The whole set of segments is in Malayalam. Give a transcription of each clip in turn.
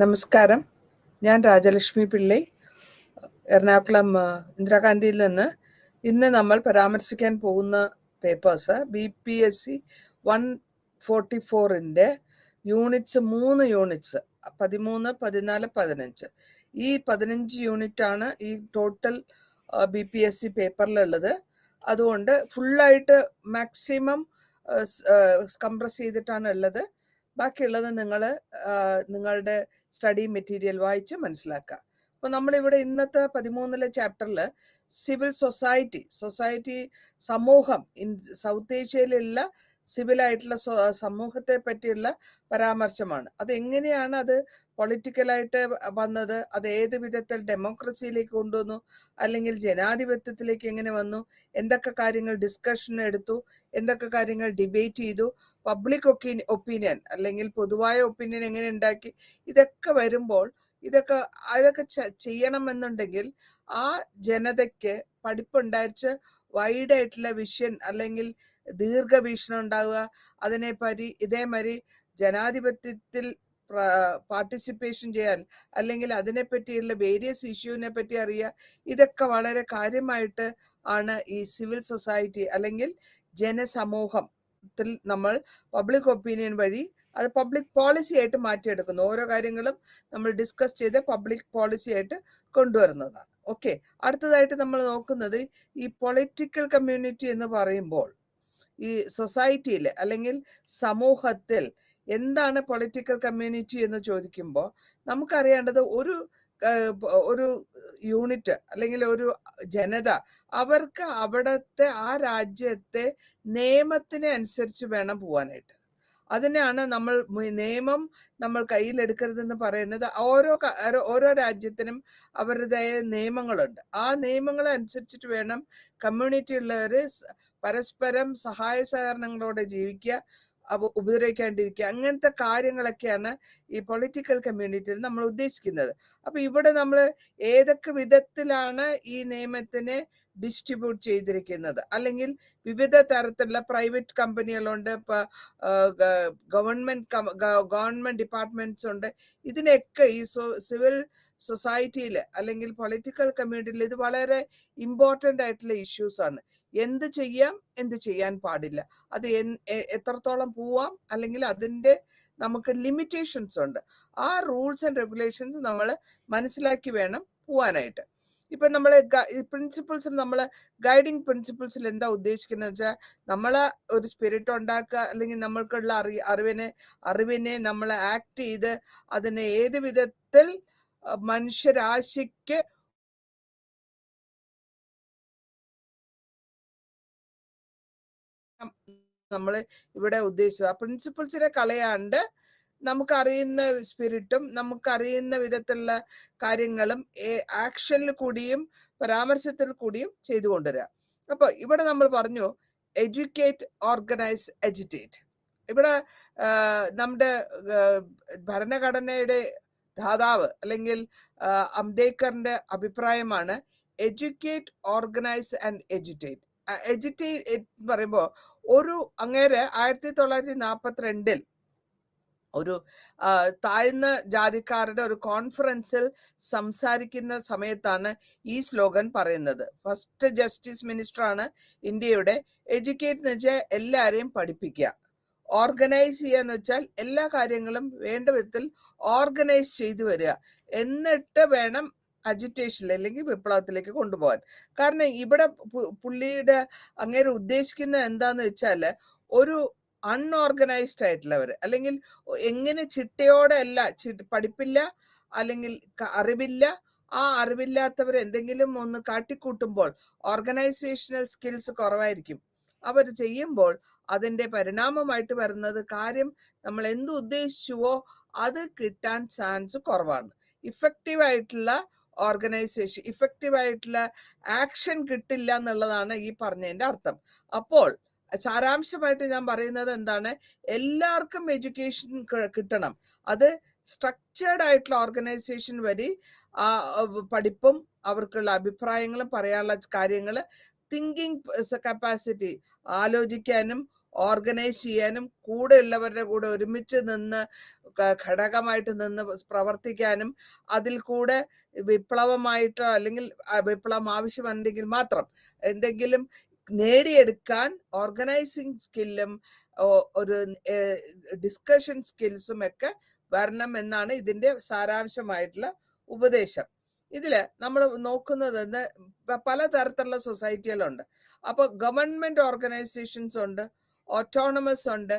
നമസ്കാരം. ഞാൻ രാജലക്ഷ്മി പിള്ളൈ, എറണാകുളം ഇന്ദിരാഗാന്ധിയിൽ നിന്ന്. ഇന്ന് നമ്മൾ പരാമർശിക്കാൻ പോകുന്ന പേപ്പേഴ്സ് BPSC 144-ൻ്റെ യൂണിറ്റ്സ് 3 യൂണിറ്റ്സ് 13, 14, 15. ഈ 15 യൂണിറ്റാണ് ഈ ടോട്ടൽ BPSC പേപ്പറിലുള്ളത്. അതുകൊണ്ട് ഫുള്ളായിട്ട് മാക്സിമം കംപ്രസ് ചെയ്തിട്ടാണ് ഉള്ളത്. ബാക്കിയുള്ളത് നിങ്ങളുടെ സ്റ്റഡി മെറ്റീരിയൽ വായിച്ച് മനസ്സിലാക്കുക. അപ്പോൾ നമ്മളിവിടെ ഇന്നത്തെ 13-ലെ ചാപ്റ്ററിൽ സിവിൽ സൊസൈറ്റി സമൂഹം സൗത്ത് ഏഷ്യയിലുള്ള സിവിലായിട്ടുള്ള സമൂഹത്തെ പറ്റിയുള്ള പരാമർശമാണ്. അതെങ്ങനെയാണ് അത് പൊളിറ്റിക്കലായിട്ട് വന്നത്, അത് ഏത് വിധത്തിൽ ഡെമോക്രസിയിലേക്ക് കൊണ്ടുവന്നു, അല്ലെങ്കിൽ ജനാധിപത്യത്തിലേക്ക് എങ്ങനെ വന്നു, എന്തൊക്കെ കാര്യങ്ങൾ ഡിസ്കഷൻ എടുത്തു, എന്തൊക്കെ കാര്യങ്ങൾ ഡിബേറ്റ് ചെയ്തു, പബ്ലിക് ഒപ്പീനിയൻ അല്ലെങ്കിൽ പൊതുവായ ഒപ്പീനിയൻ എങ്ങനെ ഉണ്ടാക്കി, ഇതൊക്കെ വരുമ്പോൾ അതൊക്കെ ചെയ്യണമെന്നുണ്ടെങ്കിൽ ആ ജനതയ്ക്ക് പഠിപ്പുണ്ടായിരിച്ച് വൈഡായിട്ടുള്ള വിഷൻ അല്ലെങ്കിൽ ദീർഘവീക്ഷണം ഉണ്ടാവുക. ഇതേമാതിരി ജനാധിപത്യത്തിൽ പാർട്ടിസിപ്പേഷൻ ചെയ്യാൻ അല്ലെങ്കിൽ അതിനെപ്പറ്റിയുള്ള വേരിയസ് ഇഷ്യൂവിനെ പറ്റി അറിയുക. ഇതൊക്കെ വളരെ കാര്യമായിട്ട് ആണ് ഈ സിവിൽ സൊസൈറ്റി അല്ലെങ്കിൽ ജനസമൂഹത്തിൽ നമ്മൾ പബ്ലിക് ഒപ്പീനിയൻ വഴി അത് പബ്ലിക് പോളിസി ആയിട്ട് മാറ്റിയെടുക്കുന്നു. ഓരോ കാര്യങ്ങളും നമ്മൾ ഡിസ്കസ് ചെയ്ത് പബ്ലിക് പോളിസി ആയിട്ട് കൊണ്ടുവരുന്നതാണ്. ഓക്കെ, അടുത്തതായിട്ട് നമ്മൾ നോക്കുന്നത് ഈ പൊളിറ്റിക്കൽ കമ്മ്യൂണിറ്റി എന്ന് പറയുമ്പോൾ ഈ സൊസൈറ്റിയിൽ അല്ലെങ്കിൽ സമൂഹത്തിൽ എന്താണ് പൊളിറ്റിക്കൽ കമ്മ്യൂണിറ്റി എന്ന് ചോദിക്കുമ്പോൾ നമുക്കറിയേണ്ടത് ഒരു യൂണിറ്റ് അല്ലെങ്കിൽ ഒരു ജനത അവർക്ക് അവിടുത്തെ ആ രാജ്യത്തെ നിയമത്തിനെ അനുസരിച്ച് വേണം പോവാനായിട്ട്. അതിനാണ് നിയമം നമ്മൾ കയ്യിലെടുക്കരുതെന്ന് പറയുന്നത്. ഓരോ രാജ്യത്തിനും അവരുടേതായ നിയമങ്ങളുണ്ട്. ആ നിയമങ്ങളെ അനുസരിച്ചിട്ട് വേണം കമ്മ്യൂണിറ്റി ഉള്ളവർ പരസ്പരം സഹായ സഹകരണങ്ങളോടെ ജീവിക്കുക, ഉപദ്രവിക്കാണ്ടിരിക്കുക. അങ്ങനത്തെ കാര്യങ്ങളൊക്കെയാണ് ഈ പൊളിറ്റിക്കൽ കമ്മ്യൂണിറ്റിയിൽ നമ്മൾ ഉദ്ദേശിക്കുന്നത്. അപ്പൊ ഇവിടെ നമ്മൾ ഏതൊക്കെ വിധത്തിലാണ് ഈ നിയമത്തിനെ ഡിസ്ട്രിബ്യൂട്ട് ചെയ്തിരിക്കുന്നത്, അല്ലെങ്കിൽ വിവിധ തരത്തിലുള്ള പ്രൈവറ്റ് കമ്പനികളുണ്ട്, ഗവൺമെന്റ് ഡിപ്പാർട്ട്മെന്റ്സ് ഉണ്ട്. ഇതിനൊക്കെ ഈ സിവിൽ സൊസൈറ്റിയിൽ അല്ലെങ്കിൽ പൊളിറ്റിക്കൽ കമ്മ്യൂണിറ്റിയിൽ ഇത് വളരെ ഇമ്പോർട്ടൻ്റ് ആയിട്ടുള്ള ഇഷ്യൂസ് ആണ്. എന്ത് ചെയ്യാം, എന്ത് ചെയ്യാൻ പാടില്ല, അത് എത്രത്തോളം പോവാം, അല്ലെങ്കിൽ അതിൻ്റെ നമുക്ക് ലിമിറ്റേഷൻസ് ഉണ്ട്. ആ റൂൾസ് ആൻഡ് റെഗുലേഷൻസ് നമ്മൾ മനസ്സിലാക്കി വേണം പോവാനായിട്ട്. ഇപ്പൊ നമ്മൾ പ്രിൻസിപ്പിൾസിൽ ഗൈഡിങ് പ്രിൻസിപ്പിൾസിൽ എന്താ ഉദ്ദേശിക്കുന്നത് വെച്ചാൽ, നമ്മളെ ഒരു സ്പിരിറ്റ് ഉണ്ടാക്കുക, അല്ലെങ്കിൽ നമ്മൾക്കുള്ള അറിവിനെ നമ്മൾ ആക്ട് ചെയ്ത് അതിനെ ഏത് വിധത്തിൽ മനുഷ്യരാശിക്ക് നമ്മൾ ഇവിടെ ഉദ്ദേശിച്ചത്. ആ പ്രിൻസിപ്പിൾസിനെ കളയാണ്ട് നമുക്കറിയുന്ന സ്പിരിറ്റും നമുക്കറിയുന്ന വിധത്തിലുള്ള കാര്യങ്ങളും ആക്ഷനിൽ കൂടിയും പരാമർശത്തിൽ കൂടിയും ചെയ്തു കൊണ്ടുവരിക. അപ്പൊ ഇവിടെ നമ്മൾ പറഞ്ഞു എഡ്യൂക്കേറ്റ്, ഓർഗനൈസ്, എജിറ്റേറ്റ്. ഇവിടെ നമ്മുടെ ഭരണഘടനയുടെ ധാതാവ് അല്ലെങ്കിൽ അംബേദ്കറിന്റെ അഭിപ്രായമാണ് എഡ്യൂക്കേറ്റ്, ഓർഗനൈസ് ആൻഡ് എജിറ്റേറ്റ്. എജിറ്റേറ്റ് പറയുമ്പോൾ അങ്ങേര് 1942 ഒരു താഴ്ന്ന ജാതിക്കാരുടെ ഒരു കോൺഫറൻസിൽ സംസാരിക്കുന്ന സമയത്താണ് ഈ സ്ലോഗൻ പറയുന്നത്. ഫസ്റ്റ് ജസ്റ്റിസ് മിനിസ്റ്റർ ആണ് ഇന്ത്യയുടെ. എഡ്യൂക്കേറ്റ് എന്ന് വെച്ചാൽ എല്ലാവരെയും പഠിപ്പിക്കുക, ഓർഗനൈസ് ചെയ്യുക എന്ന് വെച്ചാൽ എല്ലാ കാര്യങ്ങളും വേണ്ട വിധത്തിൽ ഓർഗനൈസ് ചെയ്തു വരിക, എന്നിട്ട് വേണം അജിറ്റേഷൻ അല്ലെങ്കിൽ വിപ്ലവത്തിലേക്ക് കൊണ്ടുപോകാൻ. കാരണം ഇവിടെ പുള്ളിയുടെ അങ്ങേര് ഉദ്ദേശിക്കുന്നത് എന്താന്ന് വെച്ചാൽ, ഒരു അൺഓർഗനൈസ്ഡ് ആയിട്ടുള്ളവർ, അല്ലെങ്കിൽ എങ്ങനെ ചിട്ടയോടെ അല്ല, പഠിപ്പില്ല അല്ലെങ്കിൽ അറിവില്ല, ആ അറിവില്ലാത്തവർ എന്തെങ്കിലും ഒന്ന് കാട്ടിക്കൂട്ടുമ്പോൾ ഓർഗനൈസേഷണൽ സ്കിൽസ് കുറവായിരിക്കും. അവർ ചെയ്യുമ്പോൾ അതിന്റെ പരിണാമമായിട്ട് വരുന്നത് കാര്യം നമ്മൾ എന്ത് ഉദ്ദേശിച്ചുവോ അത് കിട്ടാൻ ചാൻസ് കുറവാണ്. ഇഫക്റ്റീവ് ആയിട്ടുള്ള ഓർഗനൈസേഷൻ, ഇഫക്റ്റീവ് ആയിട്ടുള്ള ആക്ഷൻ കിട്ടില്ല എന്നുള്ളതാണ് ഈ പറഞ്ഞതിന്റെ അർത്ഥം. അപ്പോൾ സാരാംശമായിട്ട് ഞാൻ പറയുന്നത് എന്താണ്, എല്ലാവർക്കും എഡ്യൂക്കേഷൻ കിട്ടണം. അത് സ്ട്രക്ചേർഡ് ആയിട്ടുള്ള ഓർഗനൈസേഷൻ വഴി പഠിപ്പും അവർക്കുള്ള അഭിപ്രായങ്ങളും പറയാനുള്ള കാര്യങ്ങൾ, തിങ്കിങ് കപ്പാസിറ്റി, ആലോചിക്കാനും ഓർഗനൈസ് ചെയ്യാനും കൂടെയുള്ളവരുടെ കൂടെ ഒരുമിച്ച് നിന്ന് ഘടകമായിട്ട് നിന്ന് പ്രവർത്തിക്കാനും അതിൽ കൂടെ വിപ്ലവമായിട്ടോ അല്ലെങ്കിൽ വിപ്ലവം ആവശ്യമുണ്ടെങ്കിൽ മാത്രം എന്തെങ്കിലും നേടിയെടുക്കാൻ ഓർഗനൈസിങ് സ്കില്ലും ഒരു ഡിസ്കഷൻ സ്കിൽസും ഒക്കെ വരണം എന്നാണ് ഇതിന്റെ സാരാംശമായിട്ടുള്ള ഉപദേശം. ഇതില് നമ്മൾ നോക്കുന്നത് പലതരത്തിലുള്ള സൊസൈറ്റികളുണ്ട്. അപ്പൊ ഗവൺമെന്റ് ഓർഗനൈസേഷൻസ് ഉണ്ട്, ഓട്ടോണമസ് ഉണ്ട്,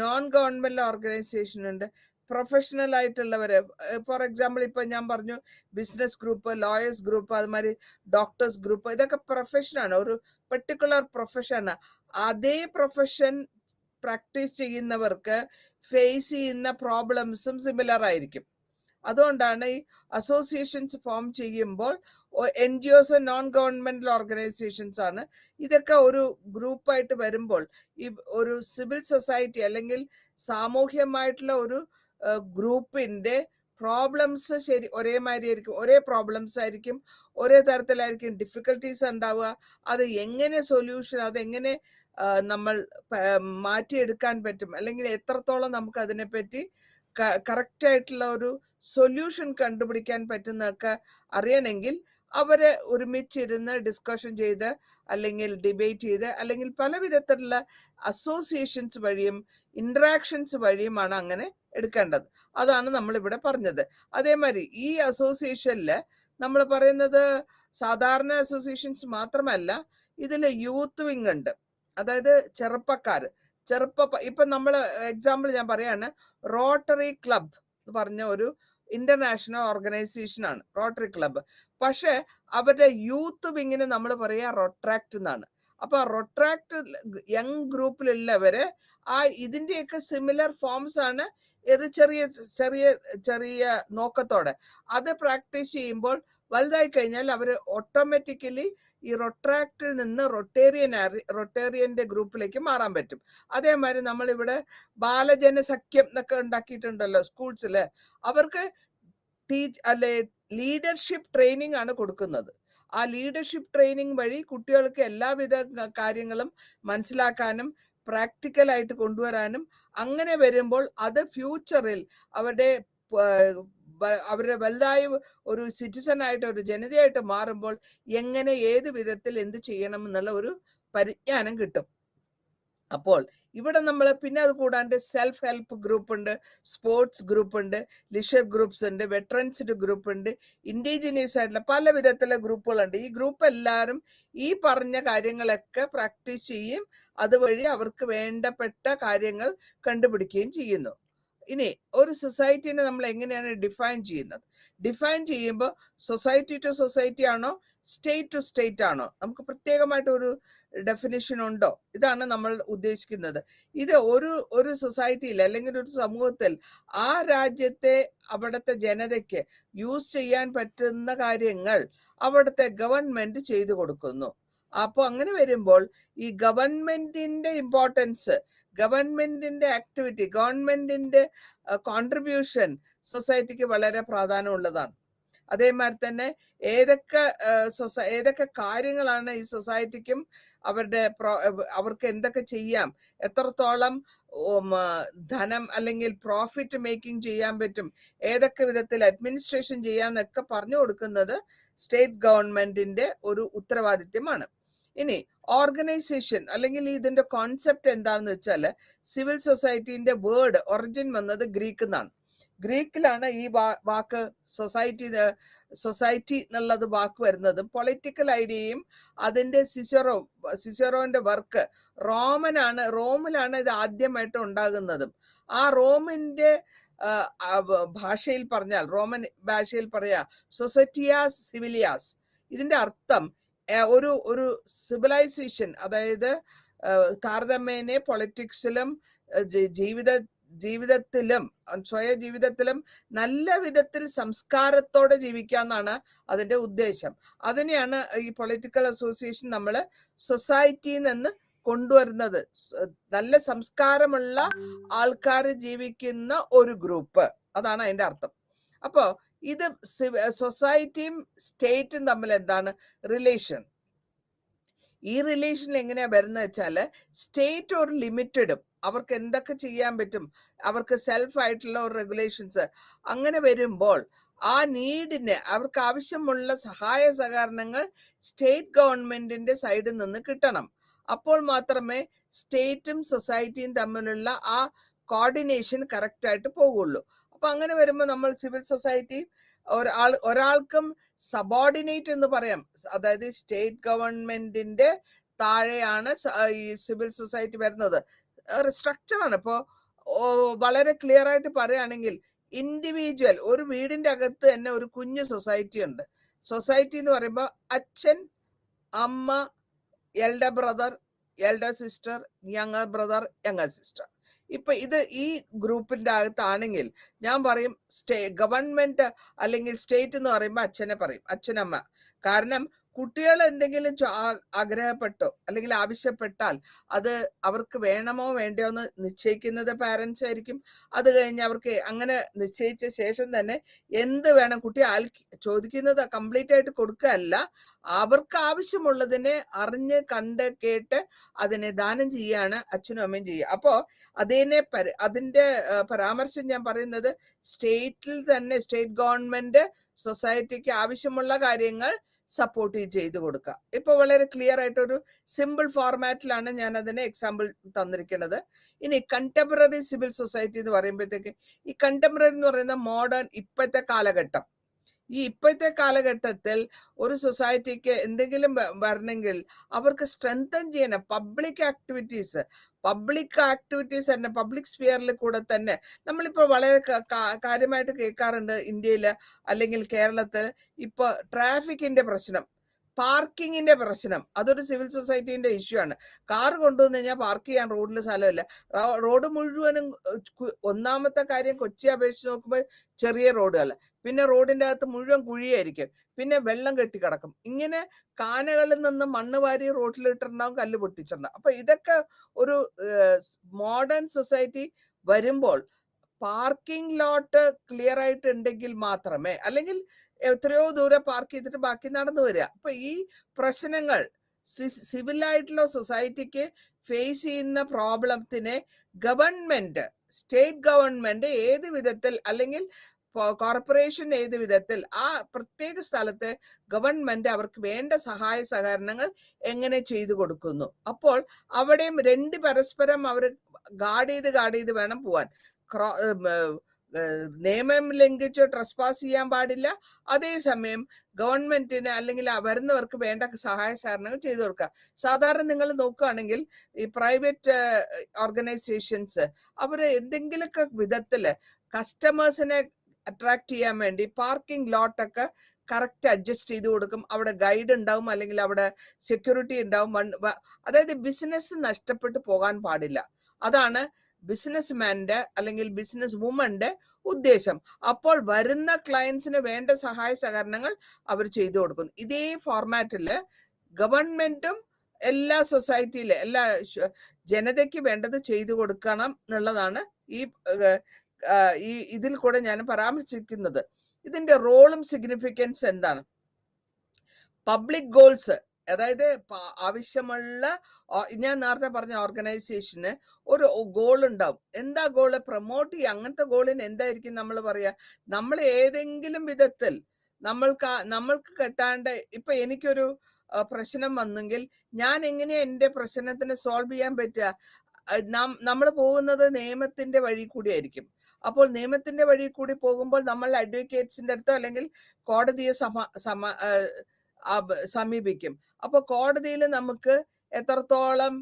നോൺ ഗവൺമെന്റ് ഓർഗനൈസേഷൻ ഉണ്ട്, പ്രൊഫഷണൽ ആയിട്ടുള്ളവര്. ഫോർ എക്സാമ്പിൾ ഇപ്പൊ ഞാൻ പറഞ്ഞു ബിസിനസ് ഗ്രൂപ്പ്, ലോയേഴ്സ് ഗ്രൂപ്പ്, അതുമാതിരി ഡോക്ടേഴ്സ് ഗ്രൂപ്പ്, ഇതൊക്കെ പ്രൊഫഷനാണ്, ഒരു പെർട്ടിക്കുലർ പ്രൊഫഷനാണ്. അതേ പ്രൊഫഷൻ പ്രാക്ടീസ് ചെയ്യുന്നവർക്ക് ഫേസ് ചെയ്യുന്ന പ്രോബ്ലംസും സിമിലർ ആയിരിക്കും. അതുകൊണ്ടാണ് ഈ അസോസിയേഷൻസ് ഫോം ചെയ്യുമ്പോൾ NGOs, നോൺ ഗവൺമെന്റൽ ഓർഗനൈസേഷൻസ് ആണ്. ഇതൊക്കെ ഒരു ഗ്രൂപ്പായിട്ട് വരുമ്പോൾ ഈ ഒരു സിവിൽ സൊസൈറ്റി അല്ലെങ്കിൽ സാമൂഹ്യമായിട്ടുള്ള ഒരു ഗ്രൂപ്പിന്റെ പ്രോബ്ലംസ് ഒരേ മാതിരി ആയിരിക്കും, ഒരേ പ്രോബ്ലംസ് ആയിരിക്കും, ഒരേ തരത്തിലായിരിക്കും ഡിഫിക്കൽട്ടീസ് ഉണ്ടാവുക. അത് എങ്ങനെ സൊല്യൂഷൻ, അതെങ്ങനെ നമ്മൾ മാറ്റിയെടുക്കാൻ പറ്റും, അല്ലെങ്കിൽ എത്രത്തോളം നമുക്ക് അതിനെപ്പറ്റി കറക്റ്റ് ആയിട്ടുള്ള ഒരു സൊല്യൂഷൻ കണ്ടുപിടിക്കാൻ പറ്റുന്നതൊക്കെ അറിയണമെങ്കിൽ അവരെ ഒരുമിച്ചിരുന്ന് ഡിസ്കഷൻ ചെയ്ത് അല്ലെങ്കിൽ ഡിബേറ്റ് ചെയ്ത് അല്ലെങ്കിൽ പല വിധത്തിലുള്ള അസോസിയേഷൻസ് വഴിയും ഇന്ററാക്ഷൻസ് വഴിയുമാണ് അങ്ങനെ എടുക്കേണ്ടത്. അതാണ് നമ്മൾ ഇവിടെ പറഞ്ഞത്. അതേമാതിരി ഈ അസോസിയേഷനില് നമ്മൾ പറയുന്നത് സാധാരണ അസോസിയേഷൻസ് മാത്രമല്ല, ഇതിൽ യൂത്ത് വിങ് ഉണ്ട്, അതായത് ചെറുപ്പക്കാര്. ഇപ്പൊ നമ്മൾ എക്സാമ്പിൾ ഞാൻ പറയാണ്, റോട്ടറി ക്ലബ് എന്ന് പറഞ്ഞ ഒരു ഇന്റർനാഷണൽ ഓർഗനൈസേഷൻ ആണ് റോട്ടറി ക്ലബ്ബ്. പക്ഷെ അവരുടെ യൂത്ത് വിങ്ങിന് നമ്മൾ പറയാ റൊട്രാക്ട് എന്നാണ്. അപ്പൊ റൊട്രാക്ട് യങ് ഗ്രൂപ്പിലുള്ളവര് ഇതിന്റെയൊക്കെ സിമിലർ ഫോംസ് ആണ്, ഒരു ചെറിയ ചെറിയ ചെറിയ നോക്കത്തോടെ അത് പ്രാക്ടീസ് ചെയ്യുമ്പോൾ വലുതായി കഴിഞ്ഞാൽ അവര് ഓട്ടോമാറ്റിക്കലി ഈ റൊട്രാക്റ്റിൽ നിന്ന് റൊട്ടേറിയന്റെ ഗ്രൂപ്പിലേക്ക് മാറാൻ പറ്റും. അതേമാതിരി നമ്മളിവിടെ ബാലജന സഖ്യം എന്നൊക്കെ ഉണ്ടാക്കിയിട്ടുണ്ടല്ലോ സ്കൂൾസില്. അവർക്ക് ലീഡർഷിപ്പ് ട്രെയിനിങ് ആണ് കൊടുക്കുന്നത്. ആ ലീഡർഷിപ്പ് ട്രെയിനിങ് വഴി കുട്ടികൾക്ക് എല്ലാവിധ കാര്യങ്ങളും മനസ്സിലാക്കാനും പ്രാക്ടിക്കലായിട്ട് കൊണ്ടുവരാനും, അങ്ങനെ വരുമ്പോൾ അത് ഫ്യൂച്ചറിൽ അവരുടെ വലുതായി ഒരു സിറ്റിസൺ ആയിട്ട് ഒരു ജനതയായിട്ട് മാറുമ്പോൾ എങ്ങനെ ഏത് വിധത്തിൽ എന്ത് ചെയ്യണം എന്നുള്ള ഒരു പരിജ്ഞാനം കിട്ടും. അപ്പോൾ ഇവിടെ നമ്മൾ പിന്നെ അത് കൂടാണ്ട് സെൽഫ് ഹെൽപ്പ് ഗ്രൂപ്പ് ഉണ്ട്, സ്പോർട്സ് ഗ്രൂപ്പ് ഉണ്ട്, ലിഷർ ഗ്രൂപ്പ്സ് ഉണ്ട്, വെറ്ററൻസിന്റെ ഗ്രൂപ്പ് ഉണ്ട്, ഇൻഡിജിനിയസ് ആയിട്ടുള്ള പല വിധത്തിലുള്ള ഗ്രൂപ്പുകളുണ്ട്. ഈ ഗ്രൂപ്പ് എല്ലാവരും ഈ പറഞ്ഞ കാര്യങ്ങളൊക്കെ പ്രാക്ടീസ് ചെയ്യും, അതുവഴി അവർക്ക് വേണ്ടപ്പെട്ട കാര്യങ്ങൾ കണ്ടുപിടിക്കുകയും ചെയ്യുന്നു. ഇനി ഒരു സൊസൈറ്റിനെ നമ്മൾ എങ്ങനെയാണ് ഡിഫൈൻ ചെയ്യുന്നത്? ഡിഫൈൻ ചെയ്യുമ്പോൾ സൊസൈറ്റി ടു സൊസൈറ്റി ആണോ, സ്റ്റേറ്റ് ടു സ്റ്റേറ്റ് ആണോ, നമുക്ക് പ്രത്യേകമായിട്ട് ഒരു ഡെഫിനിഷൻ ഉണ്ടോ? ഇതാണ് നമ്മൾ ഉദ്ദേശിക്കുന്നത്. ഇത് ഒരു സൊസൈറ്റിയിൽ അല്ലെങ്കിൽ ഒരു സമൂഹത്തിൽ ആ രാജ്യത്തെ അവിടുത്തെ ജനതയ്ക്ക് യൂസ് ചെയ്യാൻ പറ്റുന്ന കാര്യങ്ങൾ അവിടുത്തെ ഗവൺമെന്റ് ചെയ്തു കൊടുക്കുന്നു. അപ്പൊ അങ്ങനെ വരുമ്പോൾ ഈ ഗവൺമെന്റിന്റെ ഇമ്പോർട്ടൻസ്, ഗവൺമെന്റിന്റെ ആക്ടിവിറ്റി, ഗവൺമെന്റിന്റെ കോൺട്രിബ്യൂഷൻ സൊസൈറ്റിക്ക് വളരെ പ്രാധാന്യമുള്ളതാണ്. അതേമാതിരി തന്നെ ഏതൊക്കെ കാര്യങ്ങളാണ് ഈ സൊസൈറ്റിക്കും അവർക്ക് എന്തൊക്കെ ചെയ്യാം, എത്രത്തോളം ധനം അല്ലെങ്കിൽ പ്രോഫിറ്റ് മേക്കിംഗ് ചെയ്യാൻ പറ്റും, ഏതൊക്കെ വിധത്തിൽ അഡ്മിനിസ്ട്രേഷൻ ചെയ്യാന്നൊക്കെ പറഞ്ഞു കൊടുക്കുന്നത് സ്റ്റേറ്റ് ഗവൺമെന്റിന്റെ ഒരു ഉത്തരവാദിത്യമാണ്. ഇനി ഓർഗനൈസേഷൻ അല്ലെങ്കിൽ ഇതിന്റെ കോൺസെപ്റ്റ് എന്താണെന്ന് വെച്ചാൽ, സിവിൽ സൊസൈറ്റിന്റെ വേർഡ് ഒറിജിൻ വന്നത് ഗ്രീക്ക് എന്നാണ്. ഗ്രീക്കിലാണ് ഈ വാക്ക് സൊസൈറ്റി എന്നുള്ളത് വാക്ക് വരുന്നത്. പൊളിറ്റിക്കൽ ഐഡിയയും അതിന്റെ സിസറോന്റെ വർക്ക് റോമിലാണ് ഇത് ആദ്യമായിട്ട് ഉണ്ടാകുന്നതും. ആ റോമിന്റെ ഭാഷയിൽ പറഞ്ഞാൽ, റോമൻ ഭാഷയിൽ പറയാ സൊസൈറ്റിയാസ് സിവിലിയാസ്. ഇതിന്റെ അർത്ഥം ഒരു സിവിലൈസേഷൻ, അതായത് താരതമ്യേന പൊളിറ്റിക്സിലും ജീവിതത്തിലും സ്വയം ജീവിതത്തിലും നല്ല വിധത്തിൽ സംസ്കാരത്തോടെ ജീവിക്കാന്നാണ് അതിന്റെ ഉദ്ദേശം. അതിനെയാണ് ഈ പൊളിറ്റിക്കൽ അസോസിയേഷൻ നമ്മൾ സൊസൈറ്റിയിൽ നിന്ന് കൊണ്ടുവരുന്നത്. നല്ല സംസ്കാരമുള്ള ആൾക്കാർ ജീവിക്കുന്ന ഒരു ഗ്രൂപ്പ്, അതാണ് അതിന്റെ അർത്ഥം. അപ്പോ ഇത് സൊസൈറ്റിയും സ്റ്റേറ്റും തമ്മിൽ എന്താണ് റിലേഷൻ? ഈ റിലേഷനിൽ എങ്ങനെയാ വരുന്നത് വെച്ചാൽ സ്റ്റേറ്റ് ഒരു ലിമിറ്റഡും അവർക്ക് എന്തൊക്കെ ചെയ്യാൻ പറ്റും, അവർക്ക് സെൽഫ് ആയിട്ടുള്ള ഒരു റെഗുലേഷൻസ് അങ്ങനെ വരുമ്പോൾ ആ നീഡിന് അവർക്ക് ആവശ്യമുള്ള സഹായ സഹകരണങ്ങൾ സ്റ്റേറ്റ് ഗവൺമെന്റിന്റെ സൈഡിൽ നിന്ന് കിട്ടണം. അപ്പോൾ മാത്രമേ സ്റ്റേറ്റും സൊസൈറ്റിയും തമ്മിലുള്ള ആ കോർഡിനേഷൻ കറക്റ്റ് ആയിട്ട് പോകുള്ളൂ. അപ്പൊ അങ്ങനെ വരുമ്പോൾ നമ്മൾ സിവിൽ സൊസൈറ്റി ഒരാൾക്കും സബോർഡിനേറ്റ് എന്ന് പറയാം. അതായത് സ്റ്റേറ്റ് ഗവൺമെന്റിന്റെ താഴെയാണ് ഈ സിവിൽ സൊസൈറ്റി വരുന്നത്. ഒരു സ്ട്രക്ചറാണ്. ഇപ്പോൾ വളരെ ക്ലിയർ ആയിട്ട് പറയുകയാണെങ്കിൽ ഇൻഡിവിജ്വൽ ഒരു വീടിന്റെ അകത്ത് തന്നെ ഒരു കുഞ്ഞു സൊസൈറ്റി ഉണ്ട്. സൊസൈറ്റി എന്ന് പറയുമ്പോൾ അച്ഛൻ, അമ്മ, elder brother, elder sister, younger brother, younger sister. ഇപ്പൊ ഇത് ഈ ഗ്രൂപ്പിന്റെ അകത്താണെങ്കിൽ ഞാൻ പറയും ഗവൺമെന്റ് അല്ലെങ്കിൽ സ്റ്റേറ്റ് എന്ന് പറയുമ്പോൾ അച്ഛനെ പറയും, അച്ഛനമ്മ. കാരണം കുട്ടികൾ എന്തെങ്കിലും ആഗ്രഹപ്പെട്ടോ അല്ലെങ്കിൽ ആവശ്യപ്പെട്ടാൽ അത് അവർക്ക് വേണമോ വേണ്ടയോ എന്ന് നിശ്ചയിക്കുന്നത് പാരന്റ്സ് ആയിരിക്കും. അത് കഴിഞ്ഞ് അവർക്ക് അങ്ങനെ നിശ്ചയിച്ച ശേഷം തന്നെ എന്ത് വേണം കുട്ടി ചോദിക്കുന്നത് കംപ്ലീറ്റ് ആയിട്ട് കൊടുക്കുകയല്ല, അവർക്ക് ആവശ്യമുള്ളതിനെ അറിഞ്ഞ് കണ്ട് കേട്ട് അതിനെ ദാനം ചെയ്യാണ് അച്ഛനും അമ്മയും ചെയ്യുക. അപ്പോ അതിന്റെ പരാമർശം ഞാൻ പറയുന്നത് സ്റ്റേറ്റിൽ തന്നെ സ്റ്റേറ്റ് ഗവൺമെന്റ് സൊസൈറ്റിക്ക് ആവശ്യമുള്ള കാര്യങ്ങൾ സപ്പോർട്ട് ചെയ്ത് കൊടുക്കുക. ഇപ്പൊ വളരെ ക്ലിയർ ആയിട്ടൊരു സിമ്പിൾ ഫോർമാറ്റിലാണ് ഞാൻ അതിന് എക്സാമ്പിൾ തന്നിരിക്കുന്നത്. ഇനി കണ്ടംപററി സിവിൽ സൊസൈറ്റി എന്ന് പറയുമ്പോഴത്തേക്ക് ഈ കണ്ടംപററി എന്ന് പറയുന്ന മോഡേൺ ഇപ്പോഴത്തെ കാലഘട്ടം, ഈ ഇപ്പോഴത്തെ കാലഘട്ടത്തിൽ ഒരു സൊസൈറ്റിക്ക് എന്തെങ്കിലും വരണമെങ്കിൽ അവർക്ക് സ്ട്രെങ്തൻ ചെയ്യണം പബ്ലിക് ആക്ടിവിറ്റീസ് തന്നെ പബ്ലിക് സ്ഫിയറിൽ കൂടെ തന്നെ. നമ്മളിപ്പോൾ വളരെ കാര്യമായിട്ട് കേൾക്കാറുണ്ട് ഇന്ത്യയിൽ അല്ലെങ്കിൽ കേരളത്തിൽ ഇപ്പൊ ട്രാഫിക്കിന്റെ പ്രശ്നം, പാർക്കിങ്ങിന്റെ പ്രശ്നം. അതൊരു സിവിൽ സൊസൈറ്റിന്റെ ഇഷ്യൂ ആണ്. കാർ കൊണ്ടുവന്നു കഴിഞ്ഞാൽ പാർക്ക് ചെയ്യാൻ റോഡിൽ സ്ഥലമില്ല. റോഡ് മുഴുവനും ഒന്നാമത്തെ കാര്യം കൊച്ചി അപേക്ഷിച്ച് നോക്കുമ്പോൾ ചെറിയ റോഡുകൾ, പിന്നെ റോഡിന്റെ അകത്ത് മുഴുവൻ കുഴിയായിരിക്കും, പിന്നെ വെള്ളം കെട്ടിക്കിടക്കും. ഇങ്ങനെ കാനകളിൽ നിന്ന് മണ്ണ് വാരി റോഡിലിട്ടുണ്ടാവും, കല്ല് പൊട്ടിച്ചിട്ടുണ്ടാവും. അപ്പൊ ഇതൊക്കെ ഒരു മോഡേൺ സൊസൈറ്റി വരുമ്പോൾ പാർക്കിംഗ് ലോട്ട് ക്ലിയർ ആയിട്ട് ഉണ്ടെങ്കിൽ മാത്രമേ, അല്ലെങ്കിൽ എത്രയോ ദൂരെ പാർക്ക് ചെയ്തിട്ട് ബാക്കി നടന്നു വരിക. അപ്പൊ ഈ പ്രശ്നങ്ങൾ സിവിലായിട്ടുള്ള സൊസൈറ്റിക്ക് ഫേസ് ചെയ്യുന്ന പ്രോബ്ലത്തിനെ ഗവൺമെന്റ്, സ്റ്റേറ്റ് ഗവൺമെന്റ് ഏത് വിധത്തിൽ അല്ലെങ്കിൽ കോർപ്പറേഷൻ ഏത് വിധത്തിൽ ആ പ്രത്യേക സ്ഥലത്ത് ഗവൺമെന്റ് അവർക്ക് വേണ്ട സഹായ സഹകരണങ്ങൾ എങ്ങനെ ചെയ്തു കൊടുക്കുന്നു. അപ്പോൾ അവിടെയും രണ്ട് പരസ്പരം അവർ ഗാർഡ് ചെയ്ത് വേണം പോവാൻ. നിയമം ലംഘിച്ച് ട്രസ്പാസ് ചെയ്യാൻ പാടില്ല. അതേസമയം ഗവൺമെന്റിന് അല്ലെങ്കിൽ വരുന്നവർക്ക് വേണ്ട സഹായ സഹകരണങ്ങൾ ചെയ്തു കൊടുക്കുക. സാധാരണ നിങ്ങൾ നോക്കുകയാണെങ്കിൽ ഈ പ്രൈവറ്റ് ഓർഗനൈസേഷൻസ് അവര് എന്തെങ്കിലുമൊക്കെ വിധത്തില് കസ്റ്റമേഴ്സിനെ അട്രാക്ട് ചെയ്യാൻ വേണ്ടി പാർക്കിംഗ് ലോട്ടൊക്കെ കറക്റ്റ് അഡ്ജസ്റ്റ് ചെയ്ത് കൊടുക്കും. അവിടെ ഗൈഡ് ഉണ്ടാവും, അല്ലെങ്കിൽ അവിടെ സെക്യൂരിറ്റി ഉണ്ടാവും. അതായത് ബിസിനസ് നഷ്ടപ്പെട്ടു പോകാൻ പാടില്ല. അതാണ് ബിസിനസ്മാന്റെ അല്ലെങ്കിൽ ബിസിനസ് വുമന്റെ ഉദ്ദേശം. അപ്പോൾ വരുന്ന ക്ലയൻസിന് വേണ്ട സഹായ സഹകരണങ്ങൾ അവർ ചെയ്തു കൊടുക്കുന്നു. ഇതേ ഫോർമാറ്റില് ഗവൺമെന്റും എല്ലാ സൊസൈറ്റിയിലെ എല്ലാ ജനതയ്ക്ക് വേണ്ടത് ചെയ്തു കൊടുക്കണം എന്നുള്ളതാണ് ഈ ഇതിൽ കൂടെ ഞാൻ പരാമർശിക്കുന്നത്. ഇതിന്റെ റോളും സിഗ്നിഫിക്കൻസ് എന്താണ്? പബ്ലിക് ഗോൾസ്, അതായത് ആവശ്യമുള്ള, ഞാൻ നേരത്തെ പറഞ്ഞ ഓർഗനൈസേഷന് ഒരു ഗോൾ ഉണ്ടാവും. എന്താ ഗോള്? പ്രൊമോട്ട് ചെയ്യുക. അങ്ങനത്തെ ഗോളിന് എന്തായിരിക്കും നമ്മൾ പറയാ? നമ്മൾ ഏതെങ്കിലും വിധത്തിൽ നമ്മൾക്ക് കെട്ടാണ്ട്, ഇപ്പൊ എനിക്കൊരു പ്രശ്നം വന്നെങ്കിൽ ഞാൻ എങ്ങനെയാ എന്റെ പ്രശ്നത്തിന് സോൾവ് ചെയ്യാൻ പറ്റുക? നമ്മൾ പോകുന്നത് നിയമത്തിന്റെ വഴി കൂടി ആയിരിക്കും. അപ്പോൾ നിയമത്തിന്റെ വഴി കൂടി പോകുമ്പോൾ നമ്മൾ അഡ്വക്കേറ്റ്സിന്റെ അടുത്തോ അല്ലെങ്കിൽ കോടതിയെ സമീപിക്കും. അപ്പൊ കോടതിയിൽ നമുക്ക് എത്രത്തോളം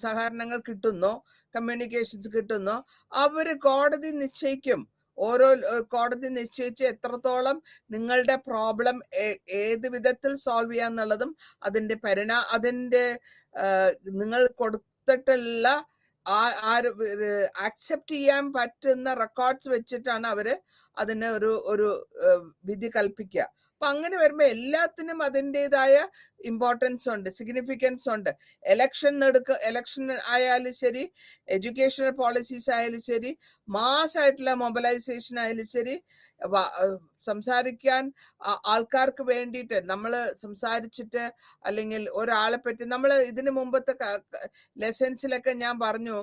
സഹകരണങ്ങൾ കിട്ടുന്നോ, കമ്മ്യൂണിക്കേഷൻസ് കിട്ടുന്നോ, അവര് കോടതി നിശ്ചയിക്കും. ഓരോ കോടതി നിശ്ചയിച്ച് എത്രത്തോളം നിങ്ങളുടെ പ്രോബ്ലം ഏത് വിധത്തിൽ സോൾവ് ചെയ്യാന്നുള്ളതും അതിന്റെ നിങ്ങൾ കൊടുത്തിട്ടുള്ള ആക്സെപ്റ്റ് ചെയ്യാൻ പറ്റുന്ന റെക്കോർഡ്സ് വെച്ചിട്ടാണ് അവര് അതിന് ഒരു വിധി കൽപ്പിക്കുക. അപ്പൊ അങ്ങനെ വരുമ്പോ എല്ലാത്തിനും അതിൻ്റെതായ ഇമ്പോർട്ടൻസ് ഉണ്ട്, സിഗ്നിഫിക്കൻസ് ഉണ്ട്. എലക്ഷൻ ആയാലും ശരി, എഡ്യൂക്കേഷണൽ പോളിസീസ് ആയാലും ശരി, മാസ് ആയിട്ടുള്ള മൊബിലൈസേഷൻ ആയാലും ശരി, സംസാരിക്കാൻ ആൾക്കാർക്ക് വേണ്ടിയിട്ട് നമ്മൾ സംസാരിച്ചിട്ട്, അല്ലെങ്കിൽ ഒരാളെ പറ്റി നമ്മൾ ഇതിനു മുമ്പത്തെ ലെസൺസിലൊക്കെ ഞാൻ പറഞ്ഞു,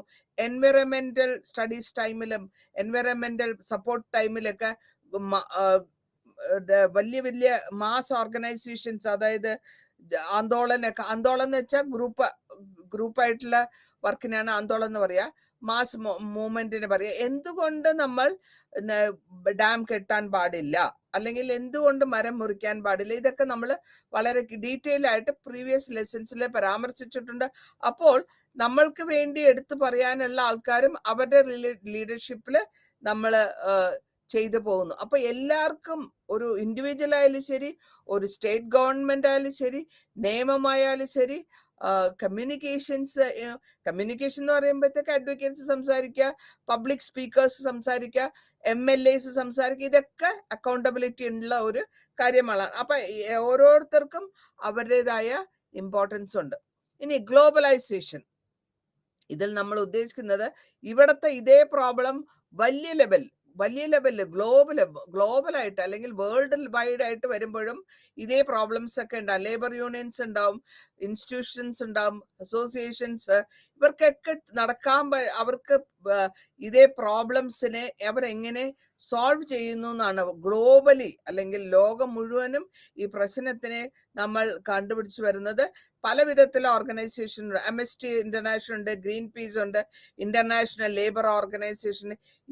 എൻവയറമെന്റൽ സ്റ്റഡീസ് ടൈമിലും എൻവയറമെന്റൽ സപ്പോർട്ട് ടൈമിലൊക്കെ വലിയ വലിയ മാസ് ഓർഗനൈസേഷൻസ്, അതായത് ആന്തോളൻ എന്ന് വെച്ചാൽ ഗ്രൂപ്പായിട്ടുള്ള വർക്കിനാണ് ആന്തോളൻ എന്ന് പറയാ, മാസ് മൂവ്മെന്റിന് പറയാ. എന്തുകൊണ്ട് നമ്മൾ ഡാം കെട്ടാൻ പാടില്ല, അല്ലെങ്കിൽ എന്തുകൊണ്ട് മരം മുറിക്കാൻ പാടില്ല, ഇതൊക്കെ നമ്മൾ വളരെ ഡീറ്റെയിൽ ആയിട്ട് പ്രീവിയസ് ലെസൺസിൽ പരാമർശിച്ചിട്ടുണ്ട്. അപ്പോൾ നമ്മൾക്ക് വേണ്ടി എടുത്തു പറയാനുള്ള ആൾക്കാരും അവരുടെ ലീഡർഷിപ്പിൽ നമ്മൾ ചെയ്തു പോകുന്നു. അപ്പൊ എല്ലാവർക്കും, ഒരു ഇൻഡിവിജ്വൽ ആയാലും ശരി, ഒരു സ്റ്റേറ്റ് ഗവൺമെന്റ് ആയാലും ശരി, നിയമമായാലും ശരി, കമ്മ്യൂണിക്കേഷൻ എന്ന് പറയുമ്പോഴത്തേക്ക് അഡ്വക്കേറ്റ്സ് സംസാരിക്കുക, പബ്ലിക് സ്പീക്കേഴ്സ് സംസാരിക്കുക, MLAs സംസാരിക്കുക, ഇതൊക്കെ അക്കൗണ്ടബിലിറ്റി ഉള്ള ഒരു കാര്യമാണ്. അപ്പൊ ഓരോരുത്തർക്കും അവരുടേതായ ഇമ്പോർട്ടൻസ് ഉണ്ട്. ഇനി ഗ്ലോബലൈസേഷൻ, ഇതിൽ നമ്മൾ ഉദ്ദേശിക്കുന്നത് ഇവിടത്തെ ഇതേ പ്രോബ്ലം വലിയ ലെവലിൽ ഗ്ലോബലായിട്ട് അല്ലെങ്കിൽ വേൾഡ് വൈഡ് ആയിട്ട് വരുമ്പോഴും ഇതേ പ്രോബ്ലംസ് ഒക്കെ ഉണ്ടാവും. ലേബർ യൂണിയൻസ് ഉണ്ടാവും, ഇൻസ്റ്റിറ്റ്യൂഷൻസ് ഉണ്ടാവും, അസോസിയേഷൻസ്, ഇവർക്കൊക്കെ അവർക്ക് ഇതേ പ്രോബ്ലംസിനെ അവരെങ്ങനെ സോൾവ് ചെയ്യുന്നു എന്നാണ് ഗ്ലോബലി, അല്ലെങ്കിൽ ലോകം മുഴുവനും ഈ പ്രശ്നത്തിനെ നമ്മൾ കണ്ടുപിടിച്ചു വരുന്നത്. പല വിധത്തിലുള്ള ഓർഗനൈസേഷൻ, അമിസ്റ്റി ഇന്റർനാഷണൽ ഉണ്ട്, ഗ്രീൻ പീസ് ഉണ്ട്, ഇന്റർനാഷണൽ ലേബർ ഓർഗനൈസേഷൻ.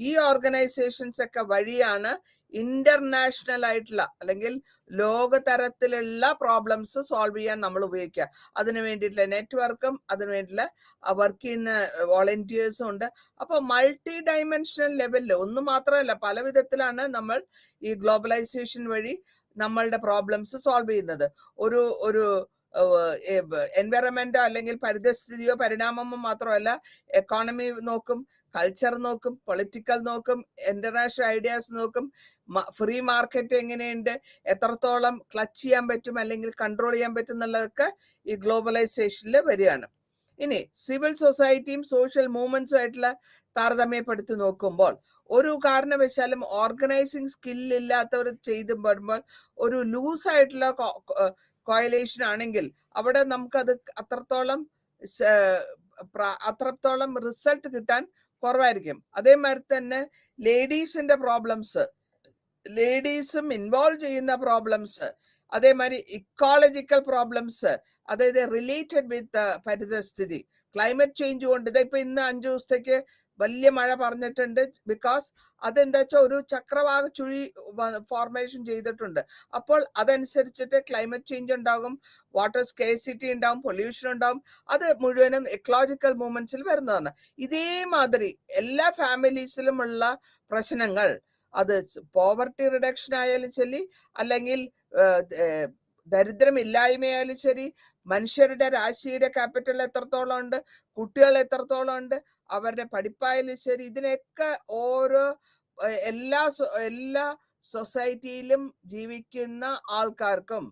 ഈ ഓർഗനൈസേഷൻസ് ഒക്കെ വഴിയാണ് ഇന്റർനാഷണൽ ആയിട്ടുള്ള അല്ലെങ്കിൽ ലോകതരത്തിലുള്ള പ്രോബ്ലംസ് സോൾവ് ചെയ്യാൻ നമ്മൾ ഉപയോഗിക്കുക. അതിനു വേണ്ടിയിട്ടുള്ള നെറ്റ്വർക്കും അതിനു വേണ്ടിയിട്ടുള്ള വർക്ക് ചെയ്യുന്ന വോളണ്ടിയേഴ്സും ഉണ്ട്. അപ്പൊ മൾട്ടി ഡയമെൻഷണൽ ലെവലിൽ ഒന്ന് മാത്രമല്ല, പല വിധത്തിലാണ് നമ്മൾ ഈ ഗ്ലോബലൈസേഷൻ വഴി നമ്മളുടെ പ്രോബ്ലംസ് സോൾവ് ചെയ്യുന്നത്. ഒരു എൻവയറമെന്റോ അല്ലെങ്കിൽ പരിതസ്ഥിതിയോ പരിണാമമോ മാത്രമല്ല, എക്കോണമി നോക്കും, കൾച്ചർ നോക്കും, പൊളിറ്റിക്കൽ നോക്കും, ഇന്റർനാഷണൽ ഐഡിയാസ് നോക്കും, ഫ്രീ മാർക്കറ്റ് എങ്ങനെയുണ്ട്, എത്രത്തോളം ക്ലച്ച് ചെയ്യാൻ പറ്റും അല്ലെങ്കിൽ കൺട്രോൾ ചെയ്യാൻ പറ്റും എന്നുള്ളതൊക്കെ ഈ ഗ്ലോബലൈസേഷനിൽ വരികയാണ്. ഇനി സിവിൽ സൊസൈറ്റിയും സോഷ്യൽ മൂവ്മെന്റ്സും ആയിട്ടുള്ള താരതമ്യപ്പെടുത്തി നോക്കുമ്പോൾ, ഒരു കാരണവശാലും ഓർഗനൈസിങ് സ്കില്ലില്ലാത്തവർ ചെയ്തു വരുമ്പോൾ ഒരു ലൂസായിട്ടുള്ള കോയലേഷൻ ആണെങ്കിൽ അവിടെ നമുക്കത് അത്രത്തോളം റിസൾട്ട് കിട്ടാൻ കുറവായിരിക്കും. അതേമാതിരി തന്നെ ലേഡീസും ഇൻവോൾവ് ചെയ്യുന്ന പ്രോബ്ലംസ്, അതേമാതിരി ഇക്കോളജിക്കൽ പ്രോബ്ലംസ്, അതായത് റിലേറ്റഡ് വിത്ത് പരിതസ്ഥിതി, ക്ലൈമറ്റ് ചേഞ്ച് കൊണ്ട് ഇപ്പൊ ഇന്ന് 5 ദിവസത്തേക്ക് വലിയ മഴ പറഞ്ഞിട്ടുണ്ട്. ബിക്കോസ് അതെന്താ വെച്ചാൽ ഒരു ചക്രവാക ചുഴി ഫോർമേഷൻ ചെയ്തിട്ടുണ്ട്. അപ്പോൾ അതനുസരിച്ചിട്ട് ക്ലൈമറ്റ് ചേഞ്ച് ഉണ്ടാകും, വാട്ടർ സ്കേഴ്സിറ്റി ഉണ്ടാവും, പൊല്യൂഷൻ ഉണ്ടാവും. അത് മുഴുവനും എക്കോളജിക്കൽ മൂവ്മെന്റ്സിൽ വരുന്നതാണ്. ഇതേമാതിരി എല്ലാ ഫാമിലീസിലുമുള്ള പ്രശ്നങ്ങൾ, അത് പോവർട്ടി റിഡക്ഷൻ ആയാലും ശരി, അല്ലെങ്കിൽ ദരിദ്രമില്ലായ്മയായാലും ശരി, മനുഷ്യരുടെ രാശിയുടെ ക്യാപിറ്റൽ എത്രത്തോളം ഉണ്ട്, കുട്ടികൾ എത്രത്തോളം ഉണ്ട്, അവരുടെ പഠിപ്പായാലും ശരി, ഇതിനൊക്കെ എല്ലാ സൊസൈറ്റിയിലും ജീവിക്കുന്ന ആൾക്കാർക്കും,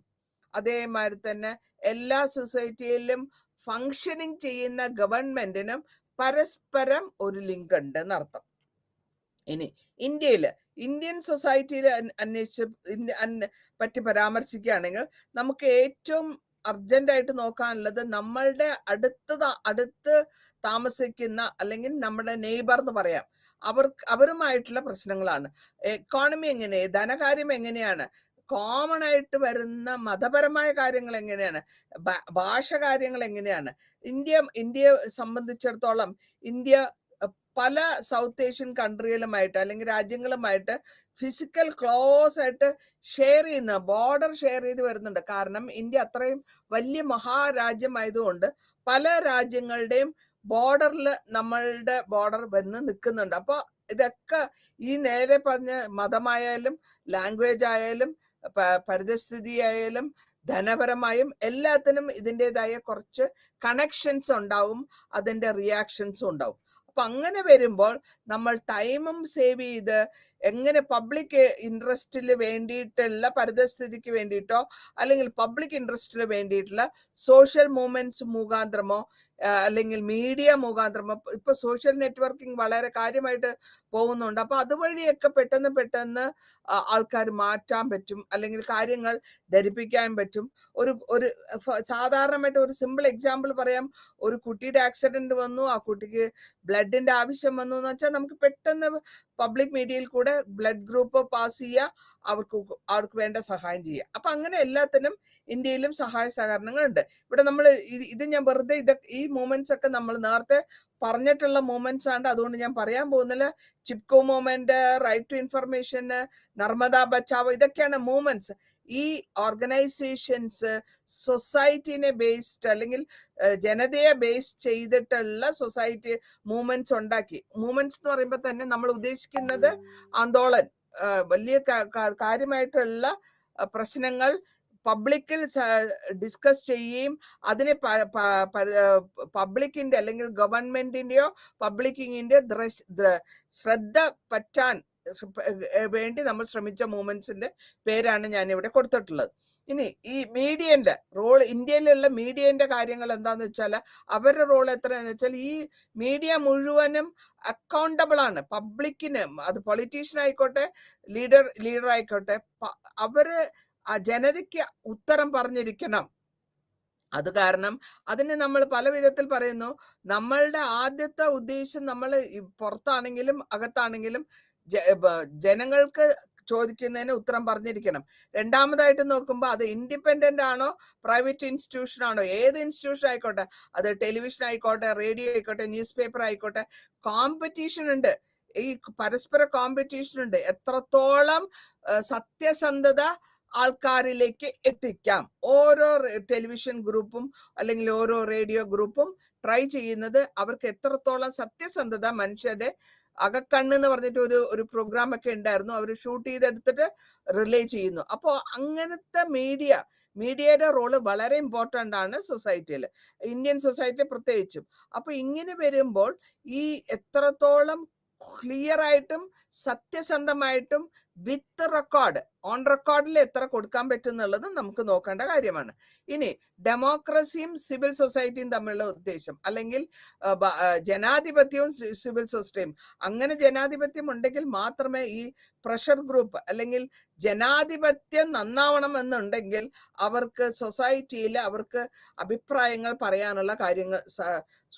അതേമാതിരി തന്നെ എല്ലാ സൊസൈറ്റിയിലും ഫങ്ഷനിങ് ചെയ്യുന്ന ഗവൺമെന്റിനും പരസ്പരം ഒരു ലിങ്ക് ഉണ്ട് എന്നർത്ഥം. ഇനി ഇന്ത്യൻ സൊസൈറ്റിയിൽ പറ്റി പരാമർശിക്കുകയാണെങ്കിൽ നമുക്ക് ഏറ്റവും അർജന്റായിട്ട് നോക്കാനുള്ളത് നമ്മളുടെ അടുത്ത് താമസിക്കുന്ന അല്ലെങ്കിൽ നമ്മുടെ നെയ്ബർ എന്ന് പറയാം, അവരുമായിട്ടുള്ള പ്രശ്നങ്ങളാണ്. എക്കോണമി എങ്ങനെ, ധനകാര്യം എങ്ങനെയാണ്, കോമൺ ആയിട്ട് വരുന്ന മതപരമായ കാര്യങ്ങൾ എങ്ങനെയാണ്, ഭാഷ കാര്യങ്ങൾ എങ്ങനെയാണ്. ഇന്ത്യയെ സംബന്ധിച്ചിടത്തോളം ഇന്ത്യ പല സൗത്ത് ഏഷ്യൻ കൺട്രികളുമായിട്ട് അല്ലെങ്കിൽ രാജ്യങ്ങളുമായിട്ട് ഫിസിക്കൽ ക്ലോസ് ആയിട്ട് ബോർഡർ ഷെയർ ചെയ്ത് വരുന്നുണ്ട്. കാരണം ഇന്ത്യ അത്രയും വലിയ മഹാരാജ്യമായതുകൊണ്ട് പല രാജ്യങ്ങളുടെയും ബോർഡറിൽ നമ്മളുടെ ബോർഡർ വന്ന് നിൽക്കുന്നുണ്ട്. അപ്പൊ ഇതൊക്കെ ഈ നേരെ പറഞ്ഞ മതമായാലും ലാംഗ്വേജ് ആയാലും പരിതസ്ഥിതി ആയാലും ധനപരമായും എല്ലാത്തിനും ഇതിൻ്റെതായ കുറച്ച് കണക്ഷൻസ് ഉണ്ടാവും, അതിൻ്റെ റിയാക്ഷൻസും ഉണ്ടാവും. അപ്പൊ അങ്ങനെ വരുമ്പോൾ നമ്മൾ ടൈമും സേവ് ചെയ്ത് എങ്ങനെ പബ്ലിക് ഇൻട്രസ്റ്റിൽ വേണ്ടിയിട്ടുള്ള പരിതസ്ഥിതിക്ക് വേണ്ടിയിട്ടോ അല്ലെങ്കിൽ പബ്ലിക് ഇൻട്രസ്റ്റിന് വേണ്ടിയിട്ടുള്ള സോഷ്യൽ മൂവ്മെന്റ്സ് മുഖാന്തരമോ അല്ലെങ്കിൽ മീഡിയ മുഖാന്തരമോ, ഇപ്പൊ സോഷ്യൽ നെറ്റ്വർക്കിംഗ് വളരെ കാര്യമായിട്ട് പോകുന്നുണ്ട്. അപ്പൊ അതുവഴിയൊക്കെ പെട്ടെന്ന് ആൾക്കാർ മാറ്റാൻ പറ്റും, അല്ലെങ്കിൽ കാര്യങ്ങൾ ധരിപ്പിക്കാൻ പറ്റും. ഒരു സാധാരണമായിട്ട് ഒരു സിമ്പിൾ എക്സാമ്പിൾ പറയാം. ഒരു കുട്ടിയുടെ ആക്സിഡന്റ് വന്നു, ആ കുട്ടിക്ക് ബ്ലഡിന്റെ ആവശ്യം വന്നു എന്ന് വെച്ചാൽ നമുക്ക് പെട്ടെന്ന് പബ്ലിക് മീഡിയയിൽ കൂടെ ബ്ലഡ് ഗ്രൂപ്പ് പാസ് ചെയ്യുക, അവർക്ക് വേണ്ട സഹായം ചെയ്യുക. അപ്പൊ അങ്ങനെ എല്ലാത്തിനും ഇന്ത്യയിലും സഹായ സഹകരണങ്ങളുണ്ട്. ഇവിടെ നമ്മൾ ഇത് ഞാൻ വെറുതെ ഈ മൂവ്മെന്റ്സ് ഒക്കെ നമ്മൾ നേരത്തെ പറഞ്ഞിട്ടുള്ള മൂവ്മെന്റ്സ് ആണ്, അതുകൊണ്ട് ഞാൻ പറയാൻ പോകുന്നില്ല. Chipko movement, right to information, Narmada Bachao, ഇതൊക്കെയാണ് മൂവ്മെന്റ്സ്. ഈ ഓർഗനൈസേഷൻസ് സൊസൈറ്റിനെ ബേസ്ഡ് അല്ലെങ്കിൽ ജനതയെ ബേസ് ചെയ്തിട്ടുള്ള സൊസൈറ്റി മൂവ്മെന്റ്സ് ഉണ്ടാക്കി. മൂവ്മെന്റ്സ് എന്ന് പറയുമ്പോൾ തന്നെ നമ്മൾ ഉദ്ദേശിക്കുന്നത് ആന്തോളൻ, വലിയ കാര്യമായിട്ടുള്ള പ്രശ്നങ്ങൾ പബ്ലിക്കിൽ ഡിസ്കസ് ചെയ്യുകയും അതിനെ പബ്ലിക്കിന്റെ അല്ലെങ്കിൽ ഗവൺമെന്റിന്റെയോ പബ്ലിക്കിന്റെ ശ്രദ്ധ പറ്റാൻ വേണ്ടി നമ്മൾ ശ്രമിച്ച മൂവ്മെന്റ്സിന്റെ പേരാണ് ഞാൻ ഇവിടെ കൊടുത്തിട്ടുള്ളത്. ഇനി ഈ മീഡിയന്റെ റോൾ, ഇന്ത്യയിലുള്ള മീഡിയന്റെ കാര്യങ്ങൾ എന്താന്ന് വെച്ചാൽ അവരുടെ റോൾ എത്രയാന്ന് വെച്ചാൽ ഈ മീഡിയ മുഴുവനും അക്കൗണ്ടബിൾ ആണ് പബ്ലിക്കിന്. അത് പൊളിറ്റീഷ്യൻ ആയിക്കോട്ടെ, ലീഡർ ആയിക്കോട്ടെ, അവര് ആ ജനതയ്ക്ക് ഉത്തരം പറഞ്ഞിരിക്കണം. അത് കാരണം അതിന് നമ്മൾ പല വിധത്തിൽ പറയുന്നു. നമ്മളുടെ ആദ്യത്തെ ഉദ്ദേശം, നമ്മൾ പുറത്താണെങ്കിലും അകത്താണെങ്കിലും ജനങ്ങൾക്ക് ചോദിക്കുന്നതിന് ഉത്തരം പറഞ്ഞിരിക്കണം. രണ്ടാമതായിട്ട് നോക്കുമ്പോൾ അത് ഇൻഡിപെൻഡന്റ് ആണോ പ്രൈവറ്റ് ഇൻസ്റ്റിറ്റ്യൂഷൻ ആണോ, ഏത് ഇൻസ്റ്റിറ്റ്യൂഷൻ ആയിക്കോട്ടെ, അത് ടെലിവിഷൻ ആയിക്കോട്ടെ, റേഡിയോ ആയിക്കോട്ടെ, ന്യൂസ് പേപ്പർ ആയിക്കോട്ടെ, കോമ്പറ്റീഷൻ ഉണ്ട്. ഈ പരസ്പര കോമ്പറ്റീഷൻ ഉണ്ട്. എത്രത്തോളം സത്യസന്ധത ആൾക്കാരിലേക്ക് എത്തിക്കാം. ഓരോ ടെലിവിഷൻ ഗ്രൂപ്പും അല്ലെങ്കിൽ ഓരോ റേഡിയോ ഗ്രൂപ്പും ട്രൈ ചെയ്യുന്നത് അവർക്ക് എത്രത്തോളം സത്യസന്ധത, മനുഷ്യരുടെ അകക്കണ്ണ് എന്ന് പറഞ്ഞിട്ട് ഒരു പ്രോഗ്രാം ഒക്കെ ഉണ്ടായിരുന്നു, അവർ ഷൂട്ട് ചെയ്തെടുത്തിട്ട് റിലേ ചെയ്യുന്നു. അപ്പോൾ അങ്ങനത്തെ മീഡിയയുടെ റോള് വളരെ ഇമ്പോർട്ടൻ്റ് ആണ് സൊസൈറ്റിയിൽ, ഇന്ത്യൻ സൊസൈറ്റി പ്രത്യേകിച്ചും. അപ്പൊ ഇങ്ങനെ വരുമ്പോൾ ഈ എത്രത്തോളം ക്ലിയർ ആയിട്ടും സത്യസന്ധമായിട്ടും വിത്ത് റെക്കോർഡ്, ഓൺ റെക്കോർഡിൽ എത്ര കൊടുക്കാൻ പറ്റും എന്നുള്ളത് നമുക്ക് നോക്കേണ്ട കാര്യമാണ്. ഇനി ഡെമോക്രസിയും സിവിൽ സൊസൈറ്റിയും തമ്മിലുള്ള ഉദ്ദേശം, അല്ലെങ്കിൽ ജനാധിപത്യവും സിവിൽ സൊസൈറ്റിയും. അങ്ങനെ ജനാധിപത്യം ഉണ്ടെങ്കിൽ മാത്രമേ ഈ പ്രഷർ ഗ്രൂപ്പ് അല്ലെങ്കിൽ ജനാധിപത്യം നന്നാവണം എന്നുണ്ടെങ്കിൽ അവർക്ക് സൊസൈറ്റിയിൽ അവർക്ക് അഭിപ്രായങ്ങൾ പറയാനുള്ള കാര്യങ്ങൾ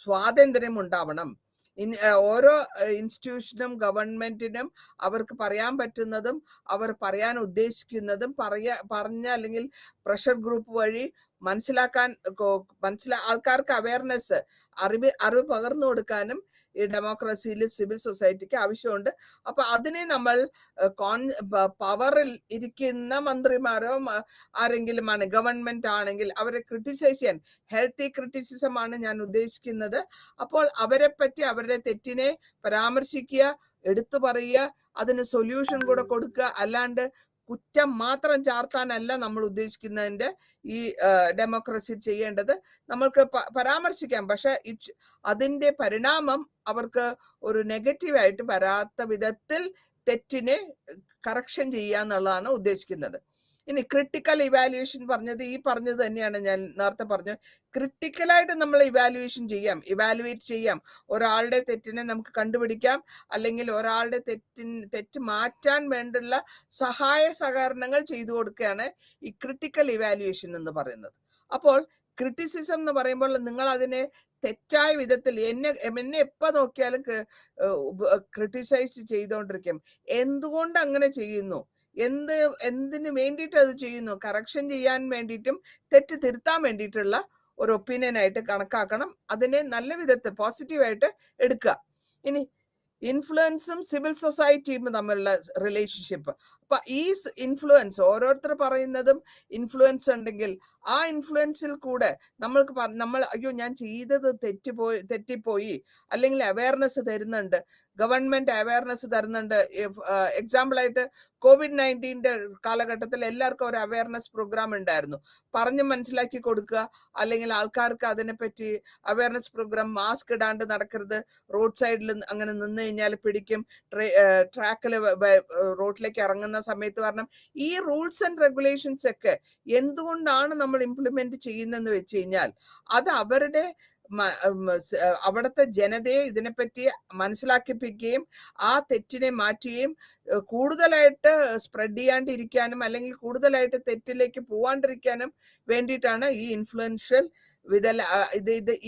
സ്വാതന്ത്ര്യം ഉണ്ടാവണം. ഓരോ ഇൻസ്റ്റിറ്റ്യൂഷനും ഗവൺമെന്റിനും അവർക്ക് പറയാൻ പറ്റുന്നതും അവർ പറയാൻ ഉദ്ദേശിക്കുന്നതും പറഞ്ഞ അല്ലെങ്കിൽ പ്രഷർ ഗ്രൂപ്പ് വഴി ആൾക്കാർക്ക് അവയർനെസ്, അറിവ് പകർന്നു കൊടുക്കാനും ഈ ഡെമോക്രസിയിൽ സിവിൽ സൊസൈറ്റിക്ക് ആവശ്യമുണ്ട്. അപ്പൊ അതിനെ നമ്മൾ പവറിൽ ഇരിക്കുന്ന മന്ത്രിമാരോ ആരെങ്കിലും ആണ്, ഗവൺമെന്റ് ആണെങ്കിൽ അവരെ ക്രിട്ടിസൈസ് ചെയ്യാൻ, ഹെൽത്തി ക്രിറ്റിസിസം ആണ് ഞാൻ ഉദ്ദേശിക്കുന്നത്. അപ്പോൾ അവരെ പറ്റി അവരുടെ തെറ്റിനെ പരാമർശിക്കുക, എടുത്തു പറയുക, അതിന് സൊല്യൂഷൻ കൂടെ കൊടുക്കുക. അല്ലാണ്ട് കുറ്റം മാത്രം ചാർത്താനല്ല നമ്മൾ ഉദ്ദേശിക്കുന്നതിന്റെ ഈ ഡെമോക്രസി ചെയ്യേണ്ടത്. നമ്മൾക്ക് പരാമർശിക്കാം, പക്ഷെ അതിന്റെ പരിണാമം അവർക്ക് ഒരു നെഗറ്റീവായിട്ട് വരാത്ത വിധത്തിൽ തെറ്റിനെ കറക്ഷൻ ചെയ്യുക എന്നുള്ളതാണ് ഉദ്ദേശിക്കുന്നത്. ഇനി ക്രിട്ടിക്കൽ ഇവാലുവേഷൻ പറഞ്ഞത് തന്നെയാണ് ഞാൻ നേരത്തെ പറഞ്ഞു. ക്രിട്ടിക്കലായിട്ട് നമ്മൾ ഇവാലുവേറ്റ് ചെയ്യാം. ഒരാളുടെ തെറ്റിനെ നമുക്ക് കണ്ടുപിടിക്കാം, അല്ലെങ്കിൽ ഒരാളുടെ തെറ്റ് മാറ്റാൻ വേണ്ടുള്ള സഹായ സഹകരണങ്ങൾ ചെയ്തു കൊടുക്കുകയാണ് ഈ ക്രിട്ടിക്കൽ ഇവാലുവേഷൻ എന്ന് പറയുന്നത്. അപ്പോൾ ക്രിറ്റിസിസം എന്ന് പറയുമ്പോൾ നിങ്ങൾ അതിനെ തെറ്റായ വിധത്തിൽ എന്നെ എപ്പോ നോക്കിയാലും ക്രിട്ടിസൈസ് ചെയ്തുകൊണ്ടിരിക്കും. എന്തുകൊണ്ട് അങ്ങനെ ചെയ്യുന്നു, എന്തിനു വേണ്ടിയിട്ട് അത് ചെയ്യുന്നു, കറക്ഷൻ ചെയ്യാൻ വേണ്ടിയിട്ടും തെറ്റ് തിരുത്താൻ വേണ്ടിയിട്ടുള്ള ഒരു ഒപ്പീനിയൻ ആയിട്ട് കണക്കാക്കണം. അതിനെ നല്ല വിധത്തിൽ പോസിറ്റീവായിട്ട് എടുക്കുക. ഇനി ഇൻഫ്ലുവൻസും സിവിൽ സൊസൈറ്റിയും തമ്മിലുള്ള റിലേഷൻഷിപ്പ്. ഈ ഇൻഫ്ലുവൻസ് ഓരോരുത്തർ പറയുന്നതും ഇൻഫ്ലുവൻസ് ഉണ്ടെങ്കിൽ ആ ഇൻഫ്ലുവൻസിൽ കൂടെ നമ്മൾ അയ്യോ ഞാൻ ചെയ്തത് തെറ്റിപ്പോയി അല്ലെങ്കിൽ അവയർനെസ് തരുന്നുണ്ട്, ഗവൺമെന്റ് അവയർനെസ് തരുന്നുണ്ട്. എക്സാമ്പിൾ ആയിട്ട് COVID-19 കാലഘട്ടത്തിൽ എല്ലാവർക്കും ഒരു അവയർനെസ് പ്രോഗ്രാം ഉണ്ടായിരുന്നു. പറഞ്ഞ് മനസ്സിലാക്കി കൊടുക്കുക, അല്ലെങ്കിൽ ആൾക്കാർക്ക് അതിനെപ്പറ്റി അവയർനെസ് പ്രോഗ്രാം, മാസ്ക് ഇടാണ്ട് നടക്കരുത്, റോഡ് സൈഡിൽ അങ്ങനെ നിന്ന് കഴിഞ്ഞാൽ പിടിക്കും, ട്രാക്കിൽ റോഡിലേക്ക് ഇറങ്ങുന്ന സമയത്ത് കാരണം ഈ റൂൾസ് ആൻഡ് റെഗുലേഷൻസ് ഒക്കെ എന്തുകൊണ്ടാണ് നമ്മൾ ഇംപ്ലിമെന്റ് ചെയ്യുന്നതെന്ന് വെച്ച് കഴിഞ്ഞാൽ അത് അവരുടെ അവിടുത്തെ ജനതയെ ഇതിനെപ്പറ്റി മനസ്സിലാക്കിപ്പിക്കുകയും ആ തെറ്റിനെ മാറ്റുകയും കൂടുതലായിട്ട് സ്പ്രെഡ് ചെയ്യാണ്ടിരിക്കാനും അല്ലെങ്കിൽ കൂടുതലായിട്ട് തെറ്റിലേക്ക് പോവാണ്ടിരിക്കാനും വേണ്ടിയിട്ടാണ് ഈ ഇൻഫ്ലുവൻഷ്യൽ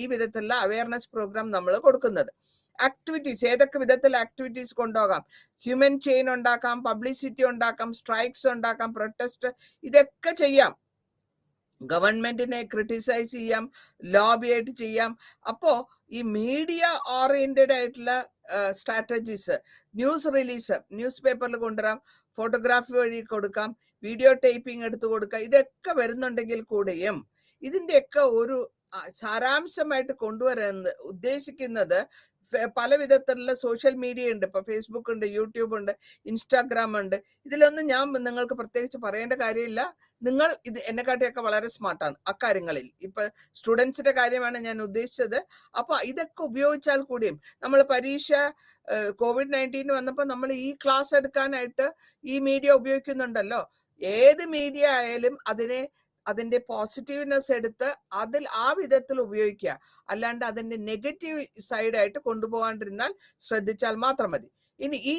ഈ വിധത്തിലുള്ള അവയർനെസ് പ്രോഗ്രാം നമ്മൾ കൊടുക്കുന്നത്. ആക്ടിവിറ്റീസ്, ഏതൊക്കെ വിധത്തിൽ ആക്ടിവിറ്റീസ് കൊണ്ടുപോകാം, ഹ്യൂമൻ ചെയിൻ ഉണ്ടാക്കാം, പബ്ലിസിറ്റി ഉണ്ടാക്കാം, സ്ട്രൈക്സ് ഉണ്ടാക്കാം, പ്രൊട്ടസ്റ്റ്, ഇതൊക്കെ ചെയ്യാം. ഗവൺമെന്റിനെ ക്രിട്ടിസൈസ് ചെയ്യാം, ലോബി ആയിട്ട് ചെയ്യാം. അപ്പോ ഈ മീഡിയ ഓറിയന്റഡ് ആയിട്ടുള്ള സ്ട്രാറ്റജീസ്, ന്യൂസ് റിലീസ്, ന്യൂസ് പേപ്പറിൽ കൊണ്ടുവരാം, ഫോട്ടോഗ്രാഫി വഴി കൊടുക്കാം, വീഡിയോ ടേപ്പിംഗ് എടുത്തു കൊടുക്കാം, ഇതൊക്കെ വരുന്നുണ്ടെങ്കിൽ കൂടെയും ഇതിന്റെയൊക്കെ ഒരു സാരാംശമായിട്ട് കൊണ്ടുവരാൻ ഉദ്ദേശിക്കുന്നത് പല വിധത്തിലുള്ള സോഷ്യൽ മീഡിയ ഉണ്ട്. ഇപ്പൊ ഫേസ്ബുക്ക് ഉണ്ട്, യൂട്യൂബ് ഉണ്ട്, ഇൻസ്റ്റാഗ്രാം ഉണ്ട്. ഇതിലൊന്നും ഞാൻ നിങ്ങൾക്ക് പ്രത്യേകിച്ച് പറയേണ്ട കാര്യമില്ല. നിങ്ങൾ ഇത് എന്നെക്കാട്ടിയൊക്കെ വളരെ സ്മാർട്ടാണ് അക്കാര്യങ്ങളിൽ. ഇപ്പൊ സ്റ്റുഡൻസിന്റെ കാര്യമാണ് ഞാൻ ഉദ്ദേശിച്ചത്. അപ്പൊ ഇതൊക്കെ ഉപയോഗിച്ചാൽ കൂടിയും നമ്മൾ പരീക്ഷ COVID-19 വന്നപ്പോൾ നമ്മൾ ഈ ക്ലാസ് എടുക്കാനായിട്ട് ഈ മീഡിയ ഉപയോഗിക്കുന്നുണ്ടല്ലോ. ഏത് മീഡിയ ആയാലും അതിന്റെ പോസിറ്റീവ്നെസ് എടുത്ത് ആ വിധത്തിൽ ഉപയോഗിക്കുക, അല്ലാണ്ട് അതിന്റെ നെഗറ്റീവ് സൈഡായിട്ട് കൊണ്ടുപോകാണ്ടിരുന്നാൽ ശ്രദ്ധിച്ചാൽ മാത്രം മതി. ഇനി ഈ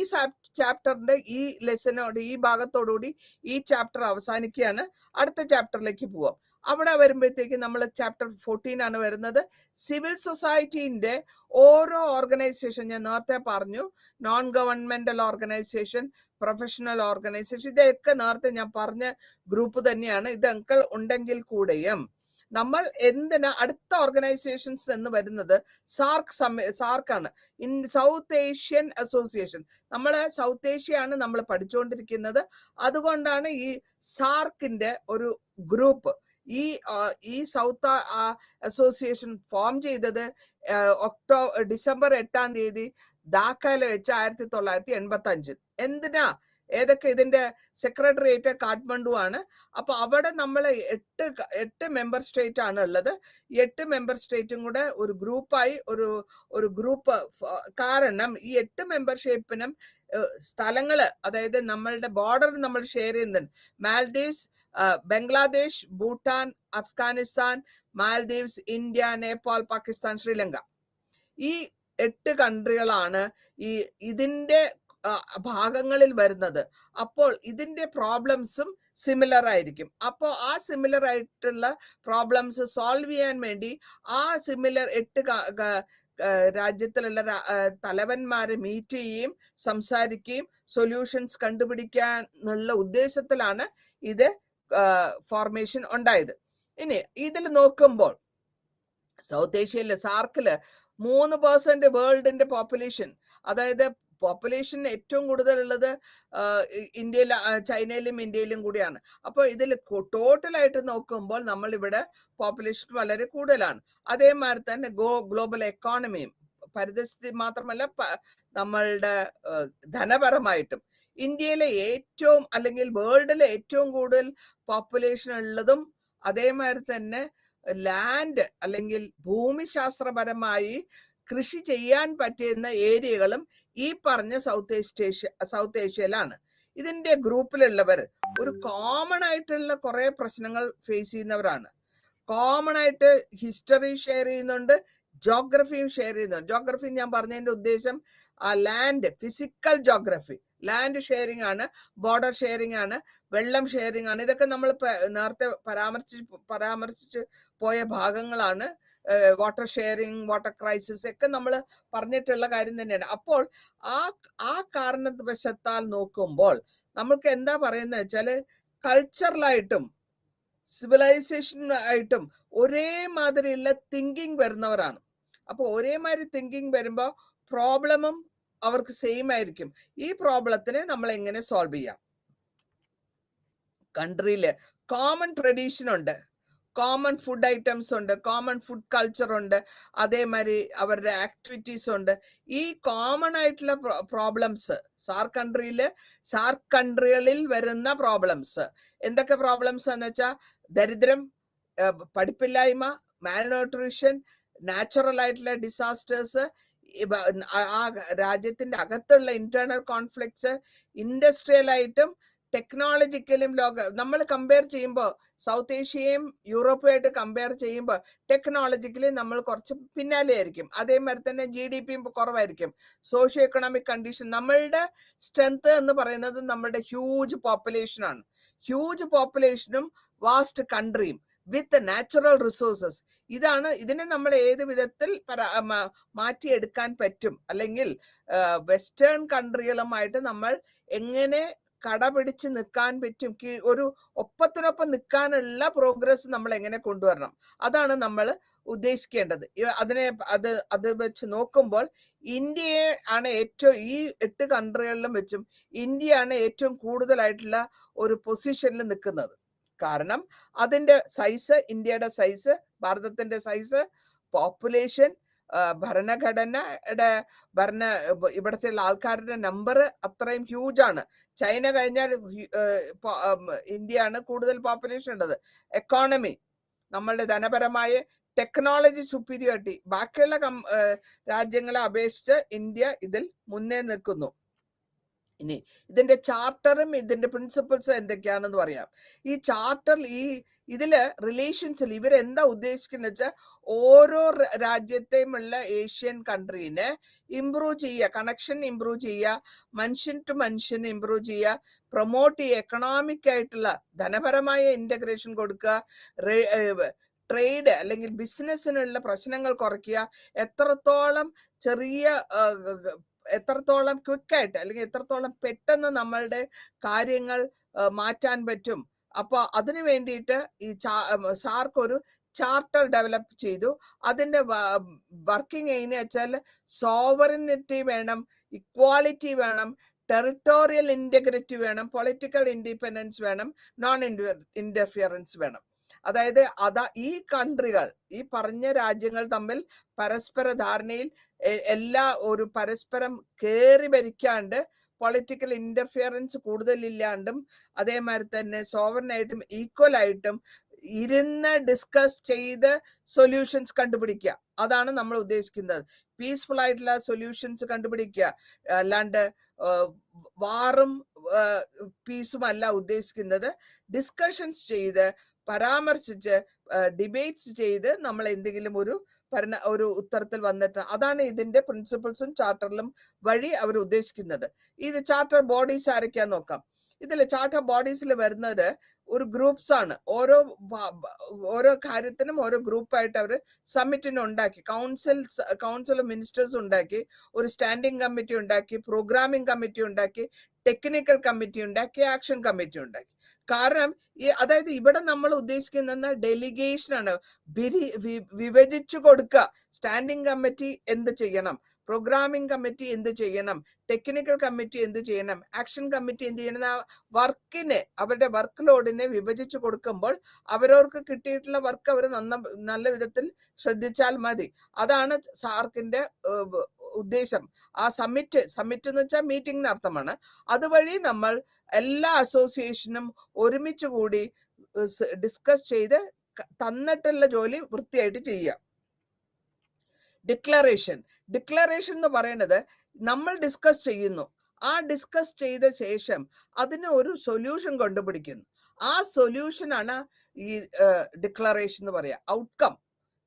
ചാപ്റ്ററിന്റെ ഈ ലെസനോട് ഈ ഭാഗത്തോടുകൂടി ഈ ചാപ്റ്റർ അവസാനിക്കുകയാണ്. അടുത്ത ചാപ്റ്ററിലേക്ക് പോവാം. അവിടെ വരുമ്പോഴത്തേക്ക് നമ്മൾ ചാപ്റ്റർ 14 ആണ് വരുന്നത്. സിവിൽ സൊസൈറ്റിന്റെ ഓരോ ഓർഗനൈസേഷൻ, ഞാൻ നേരത്തെ പറഞ്ഞു, non governmental organisation, professional organisation, ഇതൊക്കെ നേരത്തെ ഞാൻ പറഞ്ഞ ഗ്രൂപ്പ് തന്നെയാണ്. ഇതൊക്കെ ഉണ്ടെങ്കിൽ കൂടെയും നമ്മൾ അടുത്ത ഓർഗനൈസേഷൻസ് എന്ന് വരുന്നത് സാർക്കാണ്, south Asian association. South Asia ആണ് നമ്മൾ പഠിച്ചുകൊണ്ടിരിക്കുന്നത്. അതുകൊണ്ടാണ് ഈ സാർക്കിന്റെ ഒരു ഗ്രൂപ്പ്, ഈ സൗത്ത് അസോസിയേഷൻ ഫോം ചെയ്തത് ഡിസംബർ 8 ധാക്കയില് വെച്ച് 1985. എന്തിനാ? ഏതൊക്കെ? ഇതിന്റെ സെക്രട്ടേറിയറ്റ് കാഠ്മണ്ഡു ആണ്. അപ്പൊ അവിടെ നമ്മൾ 8 മെമ്പർ സ്റ്റേറ്റ് ആണ് ഉള്ളത്. 8 മെമ്പർ സ്റ്റേറ്റും കൂടെ ഒരു ഗ്രൂപ്പായി ഒരു ഗ്രൂപ്പ്. കാരണം ഈ 8 മെമ്പർഷിപ്പിനും സ്ഥലങ്ങള്, അതായത് നമ്മളുടെ ബോർഡർ നമ്മൾ ഷെയർ ചെയ്യുന്നുണ്ട്. മാൽദീവ്സ്, ബംഗ്ലാദേശ്, ഭൂട്ടാൻ, അഫ്ഗാനിസ്ഥാൻ, മാൽദീവ്സ്, ഇന്ത്യ, നേപ്പാൾ, പാകിസ്ഥാൻ, ശ്രീലങ്ക. ഈ 8 കൺട്രികളാണ് ഇതിന്റെ ഭാഗങ്ങളിൽ വരുന്നത്. അപ്പോൾ ഇതിന്റെ പ്രോബ്ലംസും സിമിലർ ആയിരിക്കും. അപ്പോൾ ആ സിമിലർ ആയിട്ടുള്ള പ്രോബ്ലംസ് സോൾവ് ചെയ്യാൻ വേണ്ടി ആ സിമിലർ 8 രാജ്യത്തിലുള്ള തലവന്മാരെ മീറ്റ് ചെയ്യുകയും സംസാരിക്കുകയും സൊല്യൂഷൻസ് കണ്ടുപിടിക്കാനുള്ള ഉദ്ദേശത്തിലാണ് ഇത് ഫോർമേഷൻ ഉണ്ടായത്. ഇനി ഇതിൽ നോക്കുമ്പോൾ സൗത്ത് ഏഷ്യയിലെ സാർക്കില് 3% വേൾഡിന്റെ പോപ്പുലേഷൻ, അതായത് പോപ്പുലേഷൻ ഏറ്റവും കൂടുതലുള്ളത് ചൈനയിലും ഇന്ത്യയിലും കൂടിയാണ്. അപ്പോൾ ഇതിൽ ടോട്ടലായിട്ട് നോക്കുമ്പോൾ നമ്മൾ ഇവിടെ പോപ്പുലേഷൻ വളരെ കൂടുതലാണ്. അതേമാതിരി തന്നെ ഗ്ലോബൽ എക്കോണമിയും, പരിസ്ഥിതി മാത്രമല്ല നമ്മളുടെ ധനപരമായിട്ടും ഇന്ത്യയിലെ അല്ലെങ്കിൽ വേൾഡിലെ ഏറ്റവും കൂടുതൽ പോപ്പുലേഷൻ ഉള്ളതും, അതേമാതിരി തന്നെ ലാൻഡ് അല്ലെങ്കിൽ ഭൂമിശാസ്ത്രപരമായി കൃഷി ചെയ്യാൻ പറ്റുന്ന ഏരിയകളും ഈ പറഞ്ഞ സൗത്ത് ഏഷ്യയിലാണ്. ഇതിന്റെ ഗ്രൂപ്പിലുള്ളവർ ഒരു കോമൺ ആയിട്ടുള്ള കുറെ പ്രശ്നങ്ങൾ ഫേസ് ചെയ്യുന്നവരാണ്. കോമൺ ആയിട്ട് ഹിസ്റ്ററി ഷെയർ ചെയ്യുന്നുണ്ട്, ജോഗ്രഫിയും ഷെയർ ചെയ്യുന്നുണ്ട്. ജോഗ്രഫി ഞാൻ പറഞ്ഞതിന്റെ ഉദ്ദേശം land, physical geography, land sharing ആണ്, ബോർഡർ ഷെയറിംഗ് ആണ്, വെള്ളം ഷെയറിംഗ് ആണ്. ഇതൊക്കെ നമ്മൾ നേരത്തെ പരാമർശിച്ച് പോയ ഭാഗങ്ങളാണ്. വാട്ടർ ഷെയറിംഗ്, വാട്ടർ ക്രൈസിസ് ഒക്കെ നമ്മൾ പറഞ്ഞിട്ടുള്ള കാര്യം തന്നെയാണ്. അപ്പോൾ ആ കാരണവശത്താൽ നോക്കുമ്പോൾ നമുക്ക് എന്താ പറയുന്നത് വെച്ചാല് കൾച്ചറലായിട്ടും സിവിലൈസേഷനായിട്ടും ഒരേ മാതിരിയുള്ള തിങ്കിങ് വരുന്നവരാണ്. അപ്പൊ ഒരേമാതിരി തിങ്കിങ് വരുമ്പോൾ പ്രോബ്ലമും അവർക്ക് സെയിം ആയിരിക്കും. ഈ പ്രോബ്ലത്തിനെ നമ്മൾ എങ്ങനെ സോൾവ് ചെയ്യാം? കൺട്രിയിൽ കോമൺ ട്രഡീഷൻ ഉണ്ട്, കോമൺ ഫുഡ് ഐറ്റംസ് ഉണ്ട്, കോമൺ ഫുഡ് കൾച്ചർ ഉണ്ട്, അതേമാതിരി അവരുടെ ആക്ടിവിറ്റീസ് ഉണ്ട്. ഈ കോമൺ ആയിട്ടുള്ള പ്രോബ്ലംസ് സാർക്ക് കൺട്രികളിൽ വരുന്ന പ്രോബ്ലംസ് എന്തൊക്കെ പ്രോബ്ലംസ് എന്ന് വെച്ചാൽ ദരിദ്രം, പഠിപ്പില്ലായ്മ, മാൽന്യൂട്രീഷൻ, നാച്ചുറൽ ആയിട്ടുള്ള ഡിസാസ്റ്റേഴ്സ്, ആ രാജ്യത്തിന്റെ അകത്തുള്ള ഇന്റേണൽ കോൺഫ്ലിക്ട്സ്, ഇൻഡസ്ട്രിയൽ ആയിട്ടും ടെക്നോളജിക്കലും നമ്മൾ കമ്പയർ ചെയ്യുമ്പോൾ സൗത്ത് ഏഷ്യയും യൂറോപ്പുമായിട്ട് കമ്പയർ ചെയ്യുമ്പോൾ ടെക്നോളജിക്കലി നമ്മൾ കുറച്ച് പിന്നാലെ ആയിരിക്കും. അതേമാതിരി തന്നെ GDP കുറവായിരിക്കും. സോഷ്യോ എക്കണോമിക് കണ്ടീഷൻ, നമ്മളുടെ സ്ട്രെങ്ത് എന്ന് പറയുന്നത് നമ്മുടെ ഹ്യൂജ് പോപ്പുലേഷനാണ്. ഹ്യൂജ് പോപ്പുലേഷനും വാസ്റ്റ് കൺട്രിയും വിത്ത് നാച്ചുറൽ റിസോഴ്സസ്. ഇതിനെ നമ്മൾ ഏത് വിധത്തിൽ മാറ്റിയെടുക്കാൻ പറ്റും, അല്ലെങ്കിൽ വെസ്റ്റേൺ കൺട്രികളുമായിട്ട് നമ്മൾ എങ്ങനെ കടപിടിച്ച് നിൽക്കാൻ പറ്റും, ഒരു ഒപ്പത്തിനൊപ്പം നിൽക്കാനുള്ള പ്രോഗ്രസ് നമ്മൾ എങ്ങനെ കൊണ്ടുവരണം, അതാണ് നമ്മൾ ഉദ്ദേശിക്കേണ്ടത്. അത് വെച്ച് നോക്കുമ്പോൾ ഇന്ത്യയെ ആണ് ഏറ്റവും, ഈ 8 കൺട്രികളിലും വെച്ചും ഇന്ത്യയാണ് ഏറ്റവും കൂടുതലായിട്ടുള്ള ഒരു പൊസിഷനിൽ നിൽക്കുന്നത്. കാരണം അതിന്റെ സൈസ്, ഇന്ത്യയുടെ സൈസ്, ഭാരതത്തിന്റെ സൈസ്, പോപ്പുലേഷൻ, ഭരണഘടനയുടെ ഇവിടുത്തെ ആൾക്കാരുടെ നമ്പർ അത്രയും ഹ്യൂജ് ആണ്. ചൈന കഴിഞ്ഞാൽ ഇന്ത്യയാണ് കൂടുതൽ പോപ്പുലേഷൻ ഉള്ളത്. എക്കോണമി, നമ്മളുടെ ധനപരമായ ടെക്നോളജി സുപ്പീരിയോറിറ്റി ബാക്കിയുള്ള രാജ്യങ്ങളെ അപേക്ഷിച്ച് ഇന്ത്യ ഇതിൽ മുന്നേ നിൽക്കുന്നു. ഇനി ഇതിന്റെ ചാർട്ടറും ഇതിന്റെ പ്രിൻസിപ്പിൾസും എന്തൊക്കെയാണെന്ന് പറയാം. ഈ ചാർട്ടറിൽ ഇതില് റിലേഷൻസിൽ ഇവരെന്താ ഉദ്ദേശിക്കുന്നത് വെച്ചാൽ ഓരോ രാജ്യത്തെയുമുള്ള ഏഷ്യൻ കൺട്രീനെ ഇംപ്രൂവ് ചെയ്യുക, കണക്ഷൻ ഇംപ്രൂവ് ചെയ്യുക, മനുഷ്യൻ ടു മനുഷ്യൻ ഇംപ്രൂവ് ചെയ്യുക, പ്രൊമോട്ട് ചെയ്യുക, എക്കണോമിക് ആയിട്ടുള്ള ധനപരമായ ഇന്റഗ്രേഷൻ കൊടുക്കുക, ട്രേഡ് അല്ലെങ്കിൽ ബിസിനസ്സിനുള്ള പ്രശ്നങ്ങൾ കുറയ്ക്കുക, എത്രത്തോളം ക്വിക്കായിട്ട് അല്ലെങ്കിൽ എത്രത്തോളം പെട്ടെന്ന് നമ്മളുടെ കാര്യങ്ങൾ മാറ്റാൻ പറ്റും. അപ്പൊ അതിനു വേണ്ടിയിട്ട് ഈ സാർക്ക് ഒരു ചാർട്ടർ ഡെവലപ്പ് ചെയ്തു. അതിന്റെ വർക്കിംഗ് എങ്ങനെ വെച്ചാൽ സോവറിനിറ്റി വേണം, ഇക്വാലിറ്റി വേണം, ടെറിട്ടോറിയൽ ഇന്റഗ്രിറ്റി വേണം, പൊളിറ്റിക്കൽ ഇൻഡിപെൻഡൻസ് വേണം, നോൺ ഇന്റർഫിയറൻസ് വേണം. അതായത് ഈ കൺട്രികൾ, ഈ പറഞ്ഞ രാജ്യങ്ങൾ തമ്മിൽ പരസ്പര ധാരണയിൽ ഒരു പരസ്പരം കേറി ഭരിക്കാണ്ട്, പൊളിറ്റിക്കൽ ഇന്റർഫിയറൻസ് കൂടുതലില്ലാണ്ടും, അതേമാതിരി തന്നെ സോവറിനായിട്ടും ഈക്വൽ ആയിട്ടും ഇരുന്ന് ഡിസ്കസ് ചെയ്ത് സൊല്യൂഷൻസ് കണ്ടുപിടിക്കുക. അതാണ് നമ്മൾ ഉദ്ദേശിക്കുന്നത്. പീസ്ഫുൾ ആയിട്ടുള്ള സൊല്യൂഷൻസ് കണ്ടുപിടിക്കുക, അല്ലാണ്ട് വാറും പീസും അല്ല ഉദ്ദേശിക്കുന്നത്. ഡിസ്കഷൻസ് ചെയ്ത്, പരാമർശിച്ച്, ഡിബേറ്റ്സ് ചെയ്ത് നമ്മൾ എന്തെങ്കിലും ഒരു ഉത്തരത്തിൽ വന്നിട്ട്, അതാണ് ഇതിന്റെ പ്രിൻസിപ്പിൾസും ചാർട്ടറിലും വഴി അവർ ഉദ്ദേശിക്കുന്നത്. ഇത് ചാർട്ടർ ബോഡീസ് ആരൊക്കെയാന്ന് നോക്കാം. ഇതിൽ ചാർട്ടർ ബോഡീസിൽ വരുന്നത് ഒരു ഗ്രൂപ്പ്സ് ആണ്. ഓരോ കാര്യത്തിനും ഓരോ ഗ്രൂപ്പായിട്ട് അവർ സമ്മിറ്റിനെ ഉണ്ടാക്കി, കൗൺസിൽ മിനിസ്റ്റേഴ്സ് ഉണ്ടാക്കി, ഒരു സ്റ്റാൻഡിംഗ് കമ്മിറ്റി ഉണ്ടാക്കി, പ്രോഗ്രാമിംഗ് കമ്മിറ്റി ഉണ്ടാക്കി, ടെക്നിക്കൽ കമ്മിറ്റി ഉണ്ടാക്കി, ആക്ഷൻ കമ്മിറ്റി ഉണ്ടാക്കി. കാരണം അതായത് ഇവിടെ നമ്മൾ ഉദ്ദേശിക്കുന്ന ഡെലിഗേഷൻ ആണ്, വിഭജിച്ചു കൊടുക്കുക. സ്റ്റാൻഡിംഗ് കമ്മിറ്റി എന്ത് ചെയ്യണം, പ്രോഗ്രാമിംഗ് കമ്മിറ്റി എന്ത് ചെയ്യണം, ടെക്നിക്കൽ കമ്മിറ്റി എന്ത് ചെയ്യണം, ആക്ഷൻ കമ്മിറ്റി എന്ത് ചെയ്യണം, വർക്കിനെ, അവരുടെ വർക്ക് ലോഡിനെ വിഭജിച്ചു കൊടുക്കുമ്പോൾ അവരവർക്ക് കിട്ടിയിട്ടുള്ള വർക്ക് അവർ നല്ല വിധത്തിൽ ശ്രദ്ധിച്ചാൽ മതി. അതാണ് സാർക്കിന്റെ ഉദ്ദേശം. ആ സമ്മിറ്റ് എന്ന് വെച്ചാൽ മീറ്റിംഗ് അർത്ഥമാണ്. അതുവഴി നമ്മൾ എല്ലാ അസോസിയേഷനും ഒരുമിച്ച് കൂടി ഡിസ്കസ് ചെയ്ത് തന്നിട്ടുള്ള ജോലി വൃത്തിയായിട്ട് ചെയ്യുക. ഡിക്ലറേഷൻ എന്ന് പറയുന്നത് നമ്മൾ ഡിസ്കസ് ചെയ്യുന്നു, ആ ഡിസ്കസ് ചെയ്ത ശേഷം അതിന് ഒരു സൊല്യൂഷൻ കണ്ടുപിടിക്കുന്നു. ആ സൊല്യൂഷൻ ആണ് ഈ ഡിക്ലറേഷൻ എന്ന് പറയാ. ഔട്ട്കം,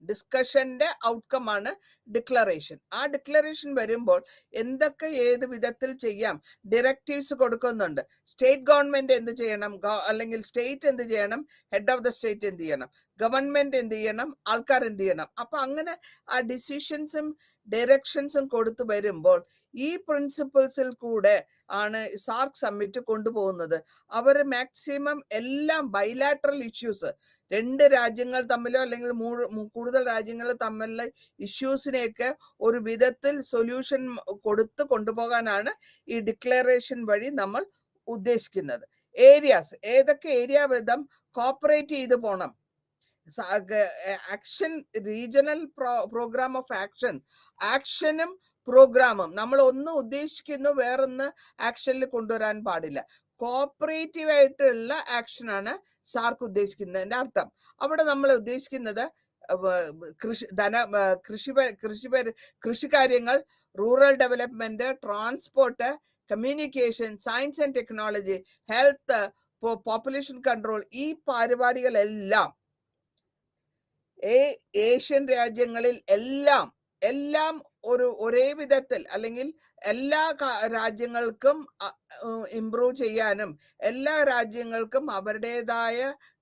ഡിസ്കഷന്റെ ഔട്ട്കം ആണ് ഡിക്ലറേഷൻ. ആ ഡിക്ലറേഷൻ വരുമ്പോൾ എന്തൊക്കെ ഏത് വിധത്തിൽ ചെയ്യാം, ഡയറക്റ്റീവ്സ് കൊടുക്കുന്നുണ്ട്. സ്റ്റേറ്റ് ഗവൺമെന്റ് എന്ത് ചെയ്യണം, അല്ലെങ്കിൽ സ്റ്റേറ്റ് എന്ത് ചെയ്യണം, ഹെഡ് ഓഫ് ദ സ്റ്റേറ്റ് എന്ത് ചെയ്യണം, ഗവൺമെന്റ് എന്ത് ചെയ്യണം, ആൾക്കാർ എന്ത് ചെയ്യണം. അപ്പൊ അങ്ങനെ ആ ഡിസിഷൻസും ഡയറക്ഷൻസും കൊടുത്തു വരുമ്പോൾ ഈ പ്രിൻസിപ്പിൾസിൽ കൂടെ ആണ് സാർക്ക് സമ്മിറ്റ് കൊണ്ടുപോകുന്നത്. അവർ മാക്സിമം എല്ലാം ബൈലാറ്ററൽ ഇഷ്യൂസ്, 2 രാജ്യങ്ങൾ തമ്മിലോ അല്ലെങ്കിൽ കൂടുതൽ രാജ്യങ്ങൾ തമ്മിലുള്ള ഇഷ്യൂസിനെയൊക്കെ ഒരു വിധത്തിൽ സൊല്യൂഷൻ കൊടുത്ത് കൊണ്ടുപോകാനാണ് ഈ ഡിക്ലറേഷൻ വഴി നമ്മൾ ഉദ്ദേശിക്കുന്നത്. ഏരിയാസ്, ഏതൊക്കെ ഏരിയ വിധം കോപ്പറേറ്റ് ചെയ്ത് പോകണം. ആക്ഷൻ, റീജിയണൽ പ്രോഗ്രാം ഓഫ് ആക്ഷനും പ്രോഗ്രാമും. നമ്മൾ ഒന്ന് ഉദ്ദേശിക്കുന്നു, വേറൊന്ന് ആക്ഷനിൽ കൊണ്ടുവരാൻ പാടില്ല. കോപ്പറേറ്റീവ് ആയിട്ടുള്ള ആക്ഷനാണ് സാർക്ക് ഉദ്ദേശിക്കുന്നതിന്റെ അർത്ഥം. അവിടെ നമ്മൾ ഉദ്ദേശിക്കുന്നത് കൃഷികാര്യങ്ങൾ, rural development, transport, communication, science and technology, health, population control, ഈ പരിപാടികളെല്ലാം ഏഷ്യൻ രാജ്യങ്ങളിൽ എല്ലാം ഒരേ വിധത്തിൽ, അല്ലെങ്കിൽ എല്ലാ രാജ്യങ്ങൾക്കും ഇംപ്രൂവ് ചെയ്യാനും എല്ലാ രാജ്യങ്ങൾക്കും അവരുടേതായ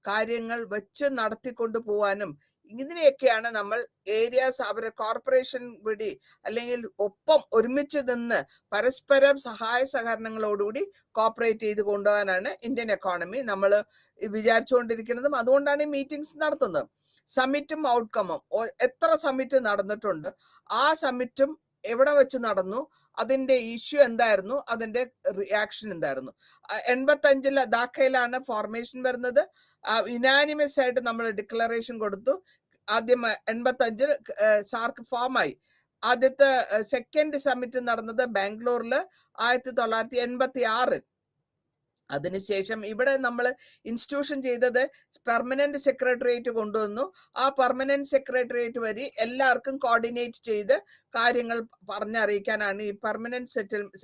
കാര്യങ്ങൾ വെച്ച് നടത്തിക്കൊണ്ടു പോവാനും, ഇതിനെയൊക്കെയാണ് നമ്മൾ ഏരിയാസ് അവരെ കോർപ്പറേഷൻ വഴി അല്ലെങ്കിൽ ഒപ്പം ഒരുമിച്ച് നിന്ന് പരസ്പരം സഹായ സഹകരണങ്ങളോടുകൂടി കോപ്പറേറ്റ് ചെയ്ത് കൊണ്ടുപോകാനാണ് ഇന്ത്യൻ എക്കോണമി നമ്മൾ വിചാരിച്ചുകൊണ്ടിരിക്കുന്നതും. അതുകൊണ്ടാണ് ഈ മീറ്റിംഗ്സ് നടത്തുന്നത്. സമ്മിറ്റും ഔട്ട്കമും, എത്ര സമ്മിറ്റ് നടന്നിട്ടുണ്ട്, ആ സമ്മിറ്റും എവിടെ വെച്ച് നടന്നു, അതിന്റെ ഇഷ്യൂ എന്തായിരുന്നു, അതിന്റെ റിയാക്ഷൻ എന്തായിരുന്നു. 85 ധാക്കയിലാണ് ഫോർമേഷൻ വരുന്നത്. യുനാനിമസ് ആയിട്ട് നമ്മൾ ഡിക്ലറേഷൻ കൊടുത്തു. ആദ്യം 85 സാർക്ക് ഫോമായി. ആദ്യത്തെ സെക്കൻഡ് സമ്മിറ്റ് നടന്നത് ബാംഗ്ലൂരിൽ 1986. അതിനുശേഷം ഇവിടെ നമ്മൾ ഇൻസ്റ്റിറ്റ്യൂഷൻ ചെയ്തത് പെർമനന്റ് സെക്രട്ടേറിയറ്റ് കൊണ്ടുവന്നു. ആ പെർമനന്റ് സെക്രട്ടേറിയറ്റ് വഴി എല്ലാവർക്കും കോർഡിനേറ്റ് ചെയ്ത് കാര്യങ്ങൾ പറഞ്ഞറിയിക്കാനാണ് ഈ പെർമനന്റ്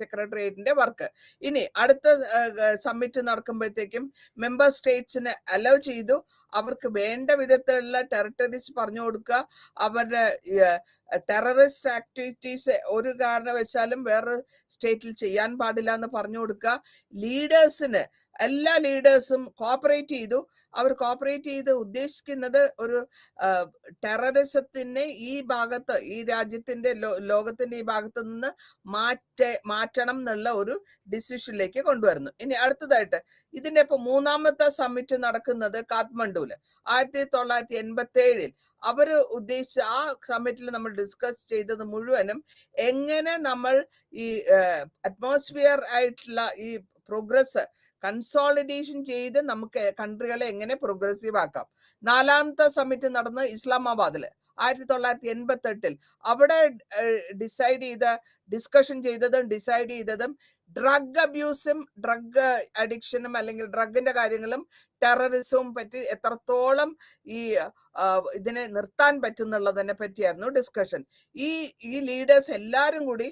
സെക്രട്ടേറിയറ്റിന്റെ വർക്ക്. ഇനി അടുത്ത സമ്മിറ്റ് നടക്കുമ്പോഴത്തേക്കും മെമ്പർ സ്റ്റേറ്റ്സിന് അലോ ചെയ്തു. അവർക്ക് വേണ്ട വിധത്തിലുള്ള ടെറിട്ടറീസ് പറഞ്ഞു കൊടുക്കുക. അവരുടെ ടെററിസ്റ്റ് ആക്ടിവിറ്റീസ് ഒരു കാരണവശാലും വേറെ സ്റ്റേറ്റിൽ ചെയ്യാൻ പാടില്ല എന്ന് പറഞ്ഞു കൊടുക്കുക. ലീഡേഴ്സിന്, എല്ലാ ലീഡേഴ്സും കോപ്പറേറ്റ് ചെയ്തു. അവർ കോപ്പറേറ്റ് ചെയ്ത് ഉദ്ദേശിക്കുന്നത് ഒരു ടെററിസത്തിനെ ഈ ഭാഗത്ത്, ഈ രാജ്യത്തിന്റെ ലോകത്തിന്റെ ഈ ഭാഗത്ത് നിന്ന് മാറ്റണം എന്നുള്ള ഒരു ഡിസിഷനിലേക്ക് കൊണ്ടുവരുന്നു. ഇനി അടുത്തതായിട്ട് ഇതിന്റെ ഇപ്പൊ മൂന്നാമത്തെ സമ്മിറ്റ് നടക്കുന്നത് കാഠ്മണ്ഡുവില് 1987. അവര് ഉദ്ദേശിച്ച ആ സമ്മിറ്റിൽ നമ്മൾ ഡിസ്കസ് ചെയ്തത് മുഴുവനും എങ്ങനെ നമ്മൾ ഈ അറ്റ്മോസ്ഫിയർ ആയിട്ടുള്ള ഈ പ്രോഗ്രസ് കൺസോളിഡേഷൻ ചെയ്ത് നമുക്ക് കൺട്രികളെ എങ്ങനെ പ്രോഗ്രസീവ് ആക്കാം. നാലാമത്തെ സമ്മിറ്റ് നടന്ന് ഇസ്ലാമാബാദില് 1988. അവിടെ ഡിസ്കഷൻ ചെയ്തതും ഡ്രഗ് അബ്യൂസും ഡ്രഗ് അഡിക്ഷനും അല്ലെങ്കിൽ ഡ്രഗിന്റെ കാര്യങ്ങളും ടെററിസവും പറ്റി എത്രത്തോളം ഈ ഇതിനെ നിർത്താൻ പറ്റുന്നുള്ളതിനെ പറ്റിയായിരുന്നു ഡിസ്കഷൻ. ഈ ലീഡേഴ്സ് എല്ലാവരും കൂടി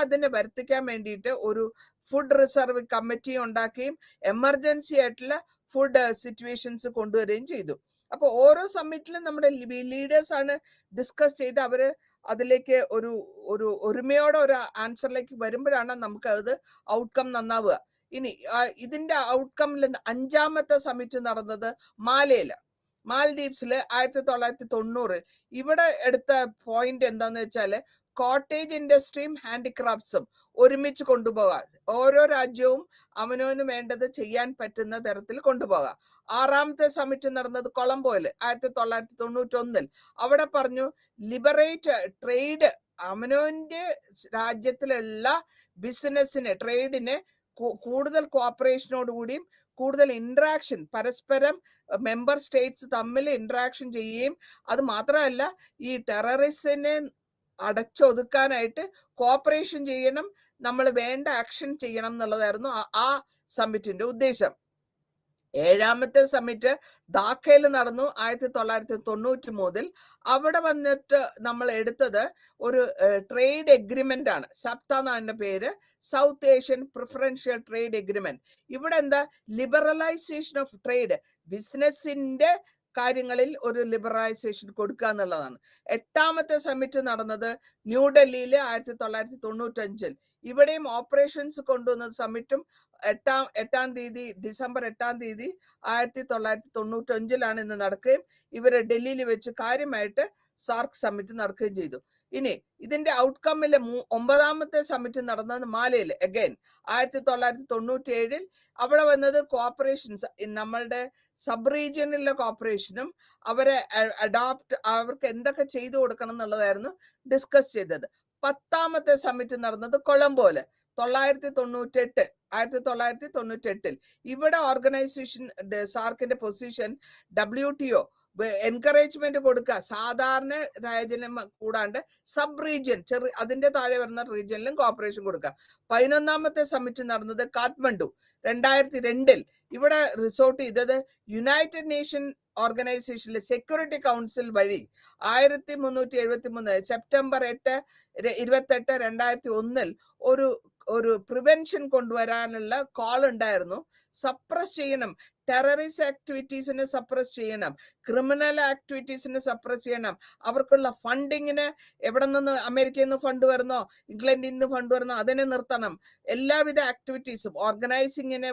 അതിനെ വരുത്തിക്കാൻ വേണ്ടിയിട്ട് ഒരു ഫുഡ് റിസർവ് കമ്മിറ്റി ഉണ്ടാക്കുകയും എമർജൻസി ആയിട്ടുള്ള ഫുഡ് സിറ്റുവേഷൻസ് കൊണ്ടുവരികയും ചെയ്തു. അപ്പൊ ഓരോ സമ്മിറ്റിലും നമ്മുടെ ലീഡേഴ്സ് ആണ് ഡിസ്കസ് ചെയ്ത് അവര് അതിലേക്ക് ഒരു ഒരുമയോടെ ഒരു ആൻസറിലേക്ക് വരുമ്പോഴാണ് നമുക്ക് അത് ഔട്ട്കം നന്നാവുക. ഇനി ഇതിന്റെ ഔട്ട്കമിൽ 5ാമത്തെ സമ്മിറ്റ് നടന്നത് മാൽദീവ്സില് 1990. ഇവിടെ എടുത്ത പോയിന്റ് എന്താന്ന് വെച്ചാല് കോട്ടേജ് ഇൻഡസ്ട്രിയും ഹാൻഡിക്രാഫ്റ്റ്സും ഒരുമിച്ച് കൊണ്ടുപോകാം. ഓരോ രാജ്യവും അവനവന് വേണ്ടത് ചെയ്യാൻ പറ്റുന്ന തരത്തിൽ കൊണ്ടുപോകാം. 6ാമത്തെ സമ്മിറ്റ് നടന്നത് കൊളംബോയില് 1991. അവിടെ പറഞ്ഞു ലിബറേറ്റ് ട്രേഡ്, അവനവന്റെ രാജ്യത്തിലുള്ള ബിസിനസ്സിനെ, ട്രേഡിനെ കൂടുതൽ കോപ്പറേഷനോടുകൂടിയും കൂടുതൽ ഇന്ററാക്ഷൻ, പരസ്പരം മെമ്പർ സ്റ്റേറ്റ്സ് തമ്മിൽ ഇന്ററാക്ഷൻ ചെയ്യുകയും അത് മാത്രമല്ല ഈ ടെററിസത്തിനെ അടച്ചൊതുക്കാനായിട്ട് കോപ്പറേഷൻ ചെയ്യണം, നമ്മൾ വേണ്ട ആക്ഷൻ ചെയ്യണം എന്നുള്ളതായിരുന്നു ആ സമ്മിറ്റിന്റെ ഉദ്ദേശം. 7ാമത്തെ സമ്മിറ്റ് ധാക്കയിൽ നടന്നു 1993. അവിടെ വന്നിട്ട് നമ്മൾ എടുത്തത് ഒരു ട്രേഡ് എഗ്രിമെന്റ് ആണ്. സപ്ത എന്നാണ് പേര്, south Asian preferential trade agreement. ഇവിടെ എന്താ, ലിബറലൈസേഷൻ ഓഫ് ട്രേഡ്, ബിസിനസിന്റെ കാര്യങ്ങളിൽ ഒരു ലിബറലൈസേഷൻ കൊടുക്കുക എന്നുള്ളതാണ്. 8ാമത്തെ സമ്മിറ്റ് നടന്നത് ന്യൂഡൽഹിയിൽ 1995. ഇവിടെയും ഓപ്പറേഷൻസ് കൊണ്ടുവന്ന സമ്മിറ്റും ഡിസംബർ 8 1995 ഇന്ന് നടക്കുകയും ഇവര് ഡൽഹിയിൽ വെച്ച് കാര്യമായിട്ട് സാർക്ക് സമ്മിറ്റ് നടക്കുകയും ചെയ്തു. ഇനി ഇതിന്റെ ഔട്ട്കമ്മിലെ 9ാമത്തെ സമ്മിറ്റ് നടന്നത് മാലയിൽ അഗൈൻ 1997. അവിടെ വന്നത് കോപ്പറേഷൻസ്, നമ്മളുടെ സബ് റീജിയനിലെ കോപ്പറേഷനും അവരെ അവർക്ക് എന്തൊക്കെ ചെയ്തു കൊടുക്കണം എന്നുള്ളതായിരുന്നു ഡിസ്കസ് ചെയ്തത്. 10ാമത്തെ സമ്മിറ്റ് നടന്നത് കൊളംബോയില് 1998 ഇവിടെ ഓർഗനൈസേഷൻ സാർക്കിന്റെ പൊസിഷൻ WTO എൻകറേജ്മെന്റ് കൊടുക്കുക, സാധാരണ രാജ്യം കൂടാണ്ട് സബ് റീജിയൻ അതിന്റെ താഴെ വരുന്ന റീജിയനിലും കോപ്പറേഷൻ കൊടുക്കുക. 11ാമത്തെ സമ്മിറ്റ് നടന്നത് കാഠ്മണ്ഡു 2002. ഇവിടെ റിസോർട്ട് ചെയ്തത് യുണൈറ്റഡ് നേഷൻ ഓർഗനൈസേഷനിലെ സെക്യൂരിറ്റി കൗൺസിൽ വഴി 1373 സെപ്റ്റംബർ 28, 2001 ഒരു പ്രിവെൻഷൻ കൊണ്ടുവരാനുള്ള കോൾ ഉണ്ടായിരുന്നു. സപ്രസ് ചെയ്യണം, ടെററിസ്റ്റ് ആക്ടിവിറ്റീസിനെ സപ്രസ് ചെയ്യണം, ക്രിമിനൽ ആക്ടിവിറ്റീസിനെ സപ്രസ് ചെയ്യണം, അവർക്കുള്ള ഫണ്ടിങ്ങിന് എവിടെ നിന്ന്, അമേരിക്കയിൽ നിന്ന് ഫണ്ട് വരുന്നോ, ഇംഗ്ലണ്ടിൽ നിന്ന് ഫണ്ട് വരുന്നോ, അതിനെ നിർത്തണം. എല്ലാവിധ ആക്ടിവിറ്റീസും ഓർഗനൈസിങ്ങിനെ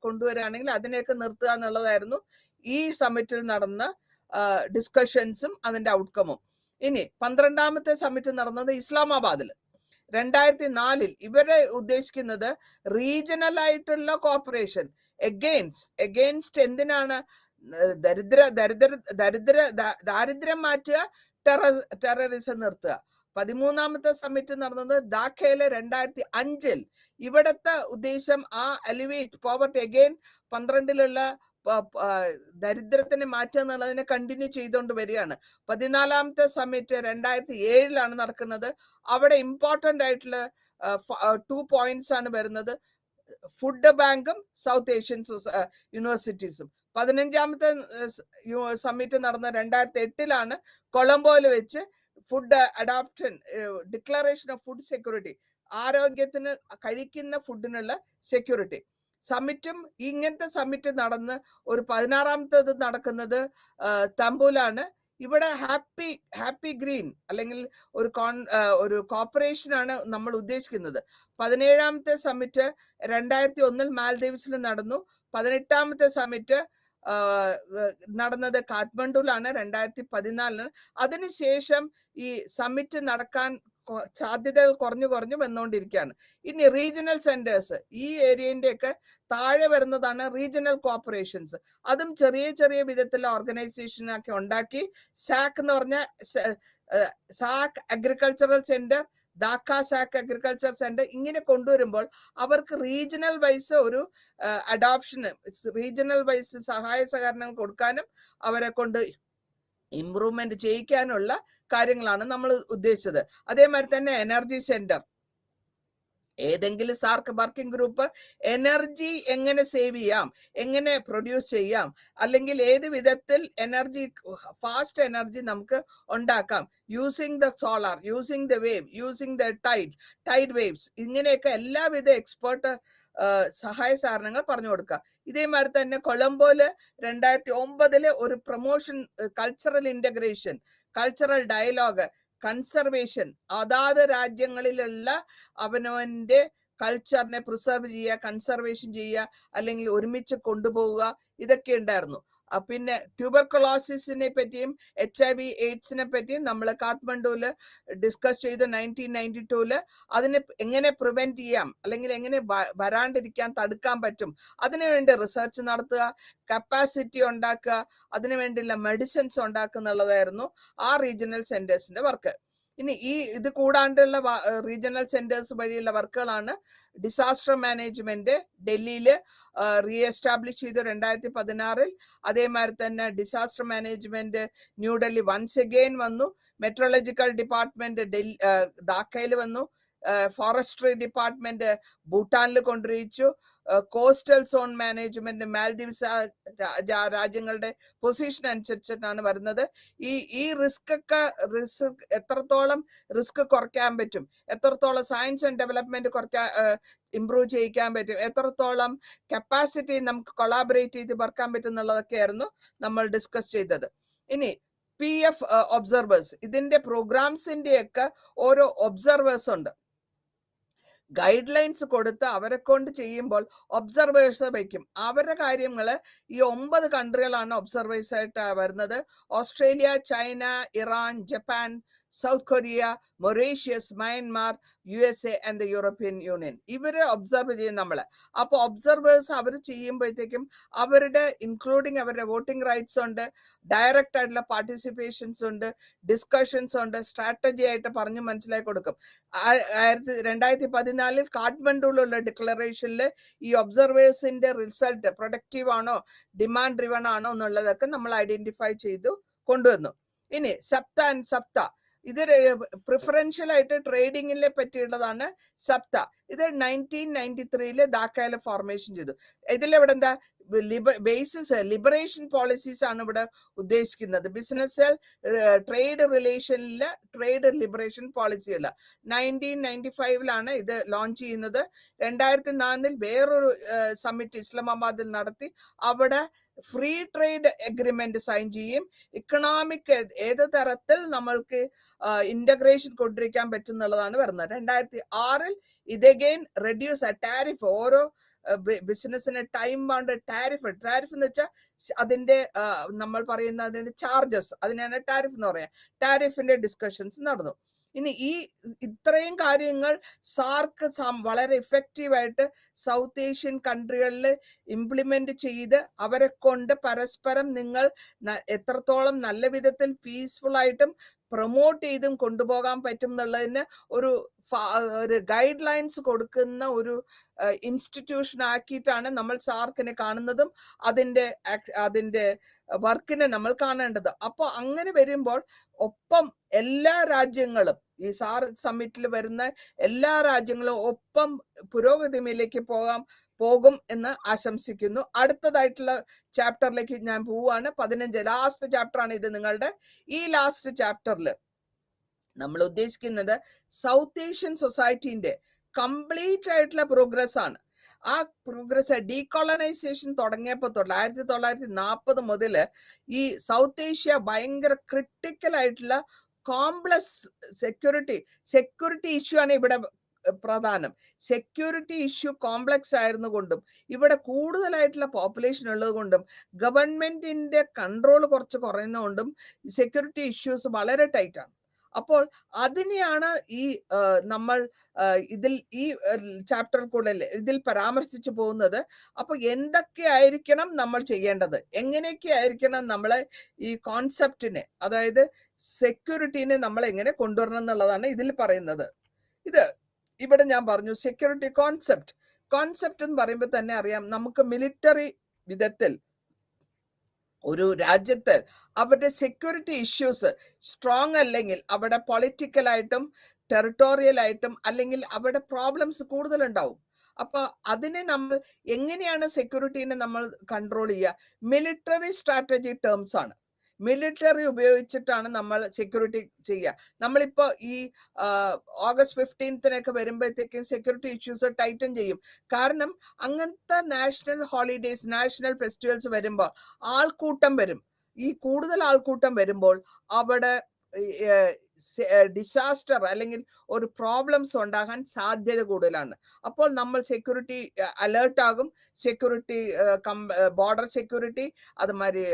കൊണ്ടുവരികയാണെങ്കിൽ അതിനെയൊക്കെ നിർത്തുക എന്നുള്ളതായിരുന്നു ഈ സമ്മിറ്റിൽ നടന്ന ഡിസ്കഷൻസും അതിന്റെ ഔട്ട്കമും. ഇനി 12ാമത്തെ സമ്മിറ്റ് നടന്നത് ഇസ്ലാമാബാദിൽ 2004. ഇവരെ ഉദ്ദേശിക്കുന്നത് റീജിയണൽ ആയിട്ടുള്ള കോപ്പറേഷൻ എഗെയിൻസ്റ്റ് എന്തിനാണ്? ദാരിദ്ര്യം മാറ്റുക, ടെററിസം നിർത്തുക. 13ാമത്തെ സമ്മിറ്റ് നടന്നത് ധാക്കയില് 2005. ഇവിടത്തെ ഉദ്ദേശം എലിവേറ്റ് പോവർട്ടി അഗെയിൻ 12ലുള്ള ദരിദ്രത്തിനെ മാറ്റുക എന്നുള്ളതിനെ കണ്ടിന്യൂ ചെയ്തുകൊണ്ട് വരികയാണ്. 14ാമത്തെ സമ്മിറ്റ് 2007 നടക്കുന്നത്. അവിടെ ഇമ്പോർട്ടന്റ് ആയിട്ടുള്ള 2 പോയിന്റ്സ് ആണ് വരുന്നത്. ഫുഡ് ബാങ്കും സൗത്ത് ഏഷ്യൻ യൂണിവേഴ്സിറ്റീസും. 15ാമത്തെ സമ്മിറ്റ് നടന്ന 2008 കൊളംബോയിൽ വെച്ച് food adoption declaration of food security, ആരോഗ്യത്തിന് കഴിക്കുന്ന ഫുഡിനുള്ള സെക്യൂരിറ്റി സമ്മിറ്റും. ഇങ്ങനത്തെ സമ്മിറ്റ് നടന്ന് ഒരു 16ാമത്തേത് നടക്കുന്നത് തമ്പൂലാണ്. ഇവിടെ ഹാപ്പി ഗ്രീൻ അല്ലെങ്കിൽ ഒരു കോപ്പറേഷൻ ആണ് നമ്മൾ ഉദ്ദേശിക്കുന്നത്. 17ാമത്തെ സമ്മിറ്റ് 2001 മാൽദീവ്സിൽ നടന്നു. 18ാമത്തെ സമ്മിറ്റ് നടന്നത് കാഠ്മണ്ഡുവിലാണ് 2014. അതിനുശേഷം ഈ സമ്മിറ്റ് നടക്കാൻ സാധ്യതകൾ കുറഞ്ഞു വന്നുകൊണ്ടിരിക്കുകയാണ്. ഇനി റീജിയണൽ സെന്റേഴ്സ്, ഈ ഏരിയന്റെ ഒക്കെ താഴെ വരുന്നതാണ് റീജിയണൽ കോപ്പറേഷൻസ്. അതും ചെറിയ വിധത്തിലുള്ള ഓർഗനൈസേഷനൊക്കെ ഉണ്ടാക്കി സാക് എന്ന് പറഞ്ഞ സാക് agricultural centre, Dhaka സാക് agriculture centre ഇങ്ങനെ കൊണ്ടുവരുമ്പോൾ അവർക്ക് റീജിയണൽ വൈസ് ഒരു അഡോപ്ഷന്, റീജിയണൽ വൈസ് സഹായ സഹകരണം കൊടുക്കാനും അവരെ കൊണ്ട് ഇംപ്രൂവ്മെന്റ് ചെയ്യിക്കാനുള്ള കാര്യങ്ങളാണ് നമ്മൾ ഉദ്ദേശിച്ചത്. അതേമാതിരി തന്നെ എനർജി സെന്റർ, ഏതെങ്കിലും സാർക്ക് വർക്കിംഗ് ഗ്രൂപ്പ് എനർജി എങ്ങനെ സേവ് ചെയ്യാം, എങ്ങനെ പ്രൊഡ്യൂസ് ചെയ്യാം, അല്ലെങ്കിൽ ഏത് വിധത്തിൽ എനർജി, ഫാസ്റ്റ് എനർജി നമുക്ക് ഉണ്ടാക്കാം, using the solar, using the wave, using the tide waves, ഇങ്ങനെയൊക്കെ എല്ലാവിധ എക്സ്പേർട്ട് സഹായ സഹകരണങ്ങൾ പറഞ്ഞു കൊടുക്കുക. ഇതേമാതിരി തന്നെ കൊളംബോയില് 2009 ഒരു promotion, cultural integration, cultural dialogue, conservation, അതാത് രാജ്യങ്ങളിലുള്ള അവനവന്റെ കൾച്ചറിനെ പ്രിസർവ് ചെയ്യുക, കൺസർവേഷൻ ചെയ്യുക, അല്ലെങ്കിൽ ഒരുമിച്ച് കൊണ്ടുപോവുക, ഇതൊക്കെ ഉണ്ടായിരുന്നു. പിന്നെ ട്യൂബർകുലോസിസിനെ പറ്റിയും HIV എയ്ഡ്സിനെ പറ്റിയും നമ്മൾ കാഠ്മണ്ഡുവിൽ ഡിസ്കസ് ചെയ്തു 1992. അതിനെ എങ്ങനെ പ്രിവെന്റ് ചെയ്യാം, അല്ലെങ്കിൽ എങ്ങനെ വരാണ്ടിരിക്കാൻ തടുക്കാൻ പറ്റും, അതിനുവേണ്ടി റിസർച്ച് നടത്തുക, കപ്പാസിറ്റി ഉണ്ടാക്കുക, അതിനുവേണ്ടിയുള്ള മെഡിസിൻസ് ഉണ്ടാക്കുക എന്നുള്ളതായിരുന്നു ആ റീജിയണൽ സെന്റേഴ്സിന്റെ വർക്ക്. ഇനി ഇത് കൂടാണ്ടുള്ള റീജിയണൽ സെന്റേഴ്സ് വഴിയുള്ള വർക്കുകളാണ് ഡിസാസ്റ്റർ മാനേജ്മെന്റ് ഡൽഹിയില് റീഎസ്റ്റാബ്ലിഷ് ചെയ്തു 2016. അതേമാതിരി തന്നെ disaster management New Delhi once again വന്നു. മെട്രോളജിക്കൽ ഡിപ്പാർട്ട്മെന്റ് ധാക്കയിൽ വന്നു. ഫോറസ്ട്രി ഡിപ്പാർട്ട്മെന്റ് ഭൂട്ടാനിൽ കൊണ്ടുവച്ചു. കോസ്റ്റൽ സോൺ മാനേജ്മെന്റ് മാൽദീവ്സ് രാജ്യങ്ങളുടെ പൊസിഷൻ അനുസരിച്ചിട്ടാണ് വരുന്നത്. ഈ റിസ്ക് എത്രത്തോളം റിസ്ക് കുറയ്ക്കാൻ പറ്റും, എത്രത്തോളം സയൻസ് ആൻഡ് ഡെവലപ്മെന്റ് ഇംപ്രൂവ് ചെയ്യിക്കാൻ പറ്റും, എത്രത്തോളം കപ്പാസിറ്റി നമുക്ക് കൊളാബറേറ്റ് ചെയ്ത് വർക്കാൻ പറ്റും എന്നുള്ളതൊക്കെയായിരുന്നു നമ്മൾ ഡിസ്കസ് ചെയ്തത്. ഇനി PF ഒബ്സർവേഴ്സ്, ഇതിന്റെ പ്രോഗ്രാംസിന്റെ ഒക്കെ ഓരോ ഒബ്സർവേഴ്സ് ഉണ്ട്. ഗൈഡ് ലൈൻസ് കൊടുത്ത് അവരെ കൊണ്ട് ചെയ്യുമ്പോൾ ഒബ്സർവേഴ്സ് വയ്ക്കും. അവരുടെ കാര്യങ്ങള് ഈ 9 കൺട്രികളാണ് ഒബ്സർവേഴ്സ് ആയിട്ട് വരുന്നത്. Australia, China, Iran, Japan, South Korea, Mauritius, Myanmar, USA and the European Union. ഇവര് ഒബ്സർവ് ചെയ്യും നമ്മള്. അപ്പോൾ ഒബ്സർവേഴ്സ് അവർ ചെയ്യുമ്പോഴത്തേക്കും അവരുടെ ഇൻക്ലൂഡിങ് അവരുടെ വോട്ടിംഗ് റൈറ്റ്സ് ഉണ്ട്, ഡയറക്റ്റ് ആയിട്ടുള്ള പാർട്ടിസിപ്പേഷൻസ് ഉണ്ട്, ഡിസ്കഷൻസ് ഉണ്ട്, സ്ട്രാറ്റജി ആയിട്ട് പറഞ്ഞ് മനസ്സിലാക്കി കൊടുക്കും. 2014 കാഠ്മണ്ഡുവിലുള്ള ഡിക്ലറേഷനിൽ ഈ ഒബ്സർവേഴ്സിന്റെ റിസൾട്ട് പ്രൊഡക്റ്റീവ് ആണോ ഡിമാൻഡ് ഡ്രിവൺ ആണോ എന്നുള്ളതൊക്കെ നമ്മൾ ഐഡന്റിഫൈ ചെയ്തു കൊണ്ടുവന്നു. ഇനി സപ്ത ആൻഡ് സപ്ത, ഇത് പ്രിഫറൻഷ്യൽ ആയിട്ട് ട്രേഡിങ്ങിനെ പറ്റിയുള്ളതാണ് സപ്ത. ഇത് 1993 ധാക്കയിൽ ഫോർമേഷൻ ചെയ്തു. ഇതിലെവിടെ എന്താ ബേസിസ് ലിബറേഷൻ പോളിസീസ് ആണ് ഇവിടെ ഉദ്ദേശിക്കുന്നത്. ബിസിനസ് ട്രേഡ് റിലേഷനില് ട്രേഡ് ലിബറേഷൻ പോളിസി അല്ല. 1995 ഇത് ലോഞ്ച് ചെയ്യുന്നത്. 2004 വേറൊരു സമ്മിറ്റ് ഇസ്ലാമാബാദിൽ നടത്തി. അവിടെ ഫ്രീ ട്രേഡ് അഗ്രിമെന്റ് സൈൻ ചെയ്യും. ഇക്കണോമിക് ഏത് തരത്തിൽ നമ്മൾക്ക് ഇന്റഗ്രേഷൻ കൊണ്ടിരിക്കാൻ പറ്റും എന്നുള്ളതാണ് വരുന്നത്. 2006 ഇത് അഗെയിൻ റെഡ്യൂസ് ടാരിഫ്, ഓരോ ബിസിനസിന് ടൈം ബൗണ്ട് ടാരിഫ് എന്ന് വെച്ചാൽ അതിന്റെ നമ്മൾ പറയുന്ന അതിന്റെ ചാർജസ്, അതിനാണ് ടാരിഫ് എന്ന് പറയാം. ടാരിഫിന്റെ ഡിസ്കഷൻസ് നടന്നു. ഇനി ഈ ഇത്രയും കാര്യങ്ങൾ സാർക്ക് വളരെ ഇഫക്റ്റീവായിട്ട് സൗത്ത് ഏഷ്യൻ കൺട്രികളിൽ ഇംപ്ലിമെന്റ് ചെയ്ത് അവരെ കൊണ്ട് പരസ്പരം നിങ്ങൾ എത്രത്തോളം നല്ല വിധത്തിൽ പീസ്ഫുൾ ആയിട്ടും പ്രൊമോട്ട് ചെയ്തും കൊണ്ടുപോകാൻ പറ്റും എന്നുള്ളതിന് ഒരു ഗൈഡ് ലൈൻസ് കൊടുക്കുന്ന ഒരു ഇൻസ്റ്റിറ്റ്യൂഷൻ ആക്കിയിട്ടാണ് നമ്മൾ സാർക്കിനെ കാണുന്നതും അതിന്റെ വർക്കിനെ നമ്മൾ കാണേണ്ടത്. അപ്പോൾ അങ്ങനെ വരുമ്പോൾ ഒപ്പം എല്ലാ രാജ്യങ്ങളും ഈ സാർ സമ്മിറ്റിൽ വരുന്ന എല്ലാ രാജ്യങ്ങളും ഒപ്പം പുരോഗതിയിലേക്ക് പോകും എന്ന് ആശംസിക്കുന്നു. അടുത്തതായിട്ടുള്ള ചാപ്റ്ററിലേക്ക് ഞാൻ പോവുകയാണ്. 15 ലാസ്റ്റ് ചാപ്റ്റർ ആണ് ഇത് നിങ്ങളുടെ. ഈ ലാസ്റ്റ് ചാപ്റ്ററിൽ നമ്മൾ ഉദ്ദേശിക്കുന്നത് സൗത്ത് ഏഷ്യൻ സൊസൈറ്റിന്റെ കംപ്ലീറ്റ് ആയിട്ടുള്ള പ്രോഗ്രസ് ആണ്. ആ പ്രോഗ്രസ് ഡീകോളനൈസേഷൻ തുടങ്ങിയപ്പോൾ 1940 മുതൽ ഈ സൗത്ത് ഏഷ്യ ഭയങ്കര ക്രിട്ടിക്കൽ ആയിട്ടുള്ള കോംപ്ലക്സ് സെക്യൂരിറ്റി ഇഷ്യൂ ആണ് ഇവിടെ പ്രധാനം. സെക്യൂരിറ്റി ഇഷ്യൂ കോംപ്ലക്സ് ആയിരുന്നുകൊണ്ടും ഇവിടെ കൂടുതലായിട്ടുള്ള പോപ്പുലേഷൻ ഉള്ളത് കൊണ്ടും ഗവൺമെന്റിന്റെ കൺട്രോൾ കുറച്ച് കുറയുന്നതുകൊണ്ടും സെക്യൂരിറ്റി ഇഷ്യൂസ് വളരെ ടൈറ്റ് ആണ്. അപ്പോൾ അതിനെയാണ് ഈ നമ്മൾ ഇതിൽ ഈ ചാപ്റ്റർ കൂടെ ഇതിൽ പരാമർശിച്ചു പോകുന്നത്. അപ്പൊ എന്തൊക്കെ ആയിരിക്കണം നമ്മൾ ചെയ്യേണ്ടത്, എങ്ങനെയൊക്കെ ആയിരിക്കണം നമ്മളെ ഈ കോൺസെപ്റ്റിനെ, അതായത് സെക്യൂരിറ്റീനെ നമ്മൾ എങ്ങനെ കൊണ്ടുവരണം എന്നുള്ളതാണ് ഇതിൽ പറയുന്നത്. ഇവിടെ ഞാൻ പറഞ്ഞു സെക്യൂരിറ്റി കോൺസെപ്റ്റ് എന്ന് പറയുമ്പോൾ തന്നെ അറിയാം, നമുക്ക് മിലിറ്ററി വിധത്തിൽ ഒരു രാജ്യത്ത് അവരുടെ സെക്യൂരിറ്റി ഇഷ്യൂസ് സ്ട്രോങ് അല്ലെങ്കിൽ അവിടെ പൊളിറ്റിക്കലായിട്ടും ടെറിട്ടോറിയലായിട്ടും അല്ലെങ്കിൽ അവിടെ പ്രോബ്ലംസ് കൂടുതലുണ്ടാവും. അപ്പൊ അതിനെ നമ്മൾ എങ്ങനെയാണ് സെക്യൂരിറ്റീനെ നമ്മൾ കൺട്രോൾ ചെയ്യുക? മിലിറ്ററി സ്ട്രാറ്റജി ടേംസ് ആണ്. മിലിറ്ററി ഉപയോഗിച്ചിട്ടാണ് നമ്മൾ സെക്യൂരിറ്റി ചെയ്യുക. നമ്മളിപ്പോ ഈ August 15 വരുമ്പോഴത്തേക്കും സെക്യൂരിറ്റി ഇഷ്യൂസ് ടൈറ്റൻ ചെയ്യും. കാരണം അങ്ങനത്തെ നാഷണൽ ഹോളിഡേസ്, നാഷണൽ ഫെസ്റ്റിവൽസ് വരുമ്പോൾ ആൾക്കൂട്ടം വരും. ഈ കൂടുതൽ ആൾക്കൂട്ടം വരുമ്പോൾ അവിടെ ഡിസാസ്റ്റർ അല്ലെങ്കിൽ ഒരു പ്രോബ്ലംസ് ഉണ്ടാകാൻ സാധ്യത കൂടുതലാണ്. അപ്പോൾ നമ്മൾ സെക്യൂരിറ്റി അലേർട്ട് ആകും. സെക്യൂരിറ്റി ബോർഡർ സെക്യൂരിറ്റി, അതുമാതിരി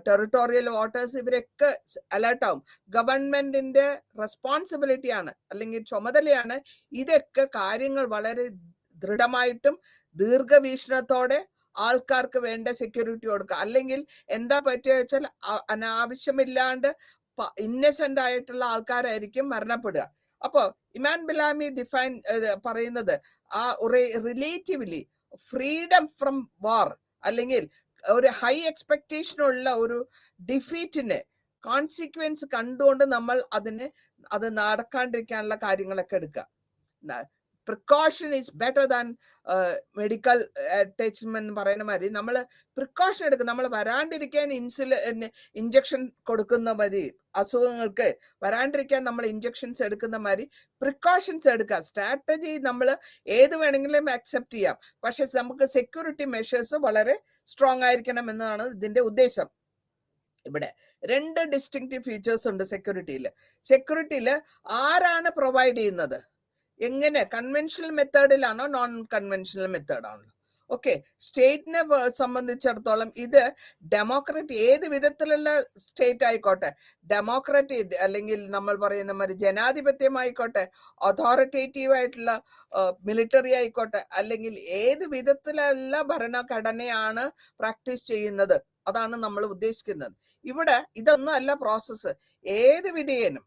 ടെറിട്ടോറിയൽ വാട്ടേഴ്സ്, ഇവരൊക്കെ അലേർട്ട് ആവും. ഗവൺമെന്റിന്റെ റെസ്പോൺസിബിലിറ്റിയാണ് അല്ലെങ്കിൽ ചുമതലയാണ് ഇതൊക്കെ കാര്യങ്ങൾ വളരെ ദൃഢമായിട്ടും ദീർഘവീക്ഷണത്തോടെ ആൾക്കാർക്ക് വേണ്ട സെക്യൂരിറ്റി കൊടുക്കുക. അല്ലെങ്കിൽ എന്താ പറ്റുക വെച്ചാൽ അനാവശ്യമില്ലാണ്ട് ഇന്നസെന്റ് ആയിട്ടുള്ള ആൾക്കാരായിരിക്കും മരണപ്പെടുക. അപ്പോ ഇമാൻ ബിലാമി പറയുന്നത് ആ റിലേറ്റീവ്ലി ഫ്രീഡം ഫ്രം വാർ അല്ലെങ്കിൽ ഒരു ഹൈ എക്സ്പെക്ടേഷൻ ഉള്ള ഒരു ഡിഫീറ്റിന് കോൺസിക്വൻസ് കണ്ടുകൊണ്ട് നമ്മൾ അത് നടക്കാണ്ടിരിക്കാനുള്ള കാര്യങ്ങളൊക്കെ എടുക്കുക. Precaution is better than medical attachment എന്ന് പറയുന്ന മാതിരി നമ്മൾ പ്രിക്കോഷൻ എടുക്കും. നമ്മൾ വരാണ്ടിരിക്കാൻ ഇഞ്ചക്ഷൻ കൊടുക്കുന്ന മാതിരി, അസുഖങ്ങൾക്ക് വരാണ്ടിരിക്കാൻ നമ്മൾ ഇഞ്ചക്ഷൻസ് എടുക്കുന്ന മാതിരി പ്രിക്കോഷൻസ് എടുക്കുക. സ്ട്രാറ്റജി നമ്മൾ ഏത് വേണമെങ്കിലും അക്സെപ്റ്റ് ചെയ്യാം, പക്ഷെ നമുക്ക് സെക്യൂരിറ്റി മെഷേഴ്സ് വളരെ സ്ട്രോങ് ആയിരിക്കണം എന്നതാണ് ഇതിന്റെ ഉദ്ദേശം. ഇവിടെ 2 ഡിസ്റ്റിങ്ക്റ്റീവ് ഫീച്ചേഴ്സ് ഉണ്ട് സെക്യൂരിറ്റിയിൽ. ആരാണ് പ്രൊവൈഡ് ചെയ്യുന്നത്? എങ്ങനെ? കൺവെൻഷണൽ മെത്തേഡിലാണോ നോൺ കൺവെൻഷണൽ മെത്തേഡാണോ? ഓക്കെ, സ്റ്റേറ്റിനെ സംബന്ധിച്ചിടത്തോളം ഇത് ഡെമോക്രറ്റ്, ഏത് വിധത്തിലുള്ള സ്റ്റേറ്റ് ആയിക്കോട്ടെ, ഡെമോക്രറ്റ് അല്ലെങ്കിൽ നമ്മൾ പറയുന്ന മാതിരി ജനാധിപത്യമായിക്കോട്ടെ, അതോറിറ്റേറ്റീവ് ആയിട്ടുള്ള മിലിറ്ററി ആയിക്കോട്ടെ, അല്ലെങ്കിൽ ഏത് വിധത്തിലുള്ള ഭരണഘടനയാണ് പ്രാക്ടീസ് ചെയ്യുന്നത്, അതാണ് നമ്മൾ ഉദ്ദേശിക്കുന്നത്. ഇവിടെ ഇതൊന്നും അല്ല പ്രോസസ്സ്. ഏത് വിധേയനും,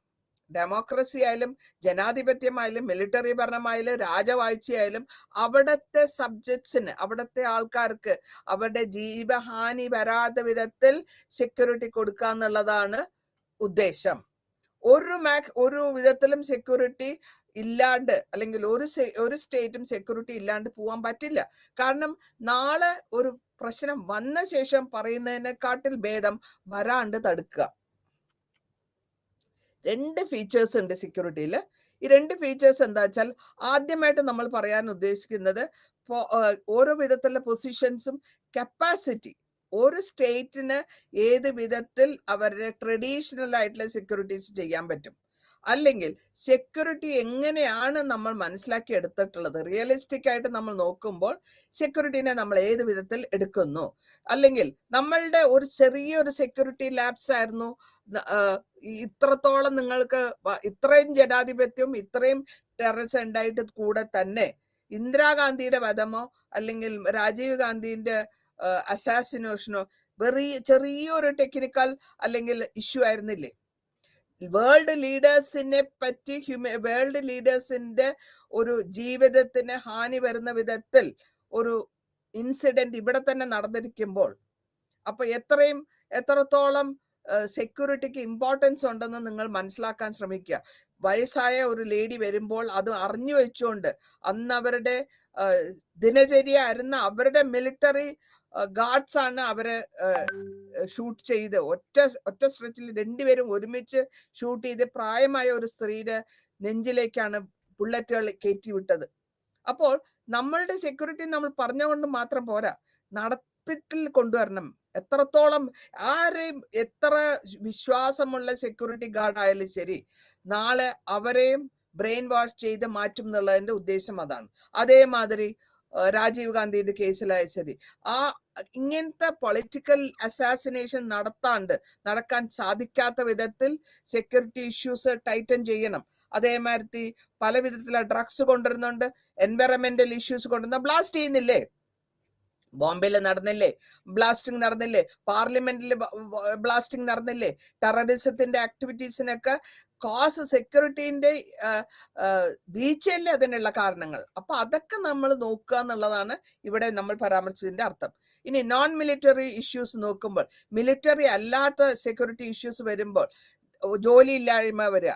ഡെമോക്രസി ആയാലും ജനാധിപത്യമായാലും മിലിറ്ററി ഭരണമായാലും രാജവാഴ്ചയായാലും അവിടുത്തെ സബ്ജക്ട്സിന്, അവിടുത്തെ ആൾക്കാർക്ക് അവരുടെ ജീവഹാനി വരാത്ത വിധത്തിൽ സെക്യൂരിറ്റി കൊടുക്കുക എന്നുള്ളതാണ് ഉദ്ദേശം. ഒരു വിധത്തിലും സെക്യൂരിറ്റി ഇല്ലാണ്ട്, അല്ലെങ്കിൽ ഒരു സ്റ്റേറ്റും സെക്യൂരിറ്റി ഇല്ലാണ്ട് പോവാൻ പറ്റില്ല. കാരണം നാളെ ഒരു പ്രശ്നം വന്ന ശേഷം പറയുന്നതിനെക്കാട്ടിൽ ഭേദം വരാണ്ട് തടുക്കുക. 2 ഫീച്ചേഴ്സ് ഉണ്ട് സെക്യൂരിറ്റിയിൽ. ഈ 2 ഫീച്ചേഴ്സ് എന്താ വെച്ചാൽ, ആദ്യമായിട്ട് നമ്മൾ പറയാൻ ഉദ്ദേശിക്കുന്നത് ഓരോ വിധത്തിലുള്ള പൊസിഷൻസും കപ്പാസിറ്റി, ഒരു സ്റ്റേറ്റിന് ഏത് വിധത്തിൽ അവരുടെ ട്രഡീഷണൽ ആയിട്ടുള്ള സെക്യൂരിറ്റീസ് ചെയ്യാൻ പറ്റും, അല്ലെങ്കിൽ സെക്യൂരിറ്റി എങ്ങനെയാണ് നമ്മൾ മനസ്സിലാക്കി എടുത്തിട്ടുള്ളത്, റിയലിസ്റ്റിക് ആയിട്ട് നമ്മൾ നോക്കുമ്പോൾ സെക്യൂരിറ്റിനെ നമ്മൾ ഏത് വിധത്തിൽ എടുക്കുന്നു, അല്ലെങ്കിൽ നമ്മളുടെ ഒരു ചെറിയൊരു സെക്യൂരിറ്റി ലാബ്സ് ആയിരുന്നു ഇത്രത്തോളം നിങ്ങൾക്ക് ഇത്രയും ജനാധിപത്യവും ഇത്രയും ടെററിസം ഉണ്ടായിട്ട് കൂടെ തന്നെ ഇന്ദിരാഗാന്ധിയുടെ വധമോ അല്ലെങ്കിൽ രാജീവ് ഗാന്ധിന്റെ അസാസിനേഷനോ ചെറിയൊരു ടെക്നിക്കൽ അല്ലെങ്കിൽ ഇഷ്യൂ ആയിരുന്നില്ലേ? വേൾഡ് ലീഡേഴ്സിനെ പറ്റി, വേൾഡ് ലീഡേഴ്സിന്റെ ഒരു ജീവിതത്തിന് ഹാനി വരുന്ന വിധത്തിൽ ഒരു ഇൻസിഡന്റ് ഇവിടെ തന്നെ നടന്നിരിക്കുമ്പോൾ, അപ്പൊ എത്രത്തോളം സെക്യൂരിറ്റിക്ക് ഇമ്പോർട്ടൻസ് ഉണ്ടെന്ന് നിങ്ങൾ മനസ്സിലാക്കാൻ ശ്രമിക്കുക. വയസ്സായ ഒരു ലേഡി വരുമ്പോൾ അത് അറിഞ്ഞു വെച്ചുകൊണ്ട്, അന്ന് അവരുടെ ദിനചര്യ ആയിരുന്ന അവരുടെ മിലിറ്ററി ഗാർഡ്സ് ആണ് അവരെ ഷൂട്ട് ചെയ്ത്, ഒറ്റ സ്ട്രെച്ചിൽ 2 പേരും ഒരുമിച്ച് ഷൂട്ട് ചെയ്ത് പ്രായമായ ഒരു സ്ത്രീയുടെ നെഞ്ചിലേക്കാണ് ബുള്ളറ്റുകൾ കയറ്റി വിട്ടത്. അപ്പോൾ നമ്മളുടെ സെക്യൂരിറ്റി നമ്മൾ പറഞ്ഞുകൊണ്ട് മാത്രം പോരാ, നടപ്പിൽ കൊണ്ടുവരണം. എത്രത്തോളം ആരെയും എത്ര വിശ്വാസമുള്ള സെക്യൂരിറ്റി ഗാർഡ് ആയാലും ശരി, നാളെ അവരെയും ബ്രെയിൻ വാഷ് ചെയ്ത് മാറ്റും എന്നുള്ളതിന്റെ ഉദ്ദേശം അതാണ്. അതേമാതിരി രാജീവ് ഗാന്ധിയുടെ കേസിലായ ശരി, ഇങ്ങനത്തെ പൊളിറ്റിക്കൽ അസാസിനേഷൻ നടക്കാൻ സാധിക്കാത്ത വിധത്തിൽ സെക്യൂരിറ്റി ഇഷ്യൂസ് ടൈറ്റൻ ചെയ്യണം. അതേമാതിരി പല വിധത്തിലുള്ള ഡ്രഗ്സ് കൊണ്ടുവരുന്നുണ്ട്, എൻവയറമെന്റൽ ഇഷ്യൂസ് കൊണ്ടുവരുന്ന ബ്ലാസ്റ്റ് ചെയ്യുന്നില്ലേ? ബോംബെയിൽ നടന്നില്ലേ ബ്ലാസ്റ്റിംഗ്, നടന്നില്ലേ പാർലമെന്റിൽ ബ്ലാസ്റ്റിംഗ് നടന്നില്ലേ? ടെററിസത്തിന്റെ ആക്ടിവിറ്റീസിനൊക്കെ കോസ് സെക്യൂരിറ്റിന്റെ വീഴ്ചയല്ലേ അതിനുള്ള കാരണങ്ങൾ. അപ്പൊ അതൊക്കെ നമ്മൾ നോക്കുക എന്നുള്ളതാണ് ഇവിടെ നമ്മൾ പരാമർശിച്ചതിന്റെ അർത്ഥം. ഇനി നോൺ മിലിറ്ററി ഇഷ്യൂസ് നോക്കുമ്പോൾ, മിലിറ്ററി അല്ലാത്ത സെക്യൂരിറ്റി ഇഷ്യൂസ് വരുമ്പോൾ, ജോലി ഇല്ലായ്മ വരിക,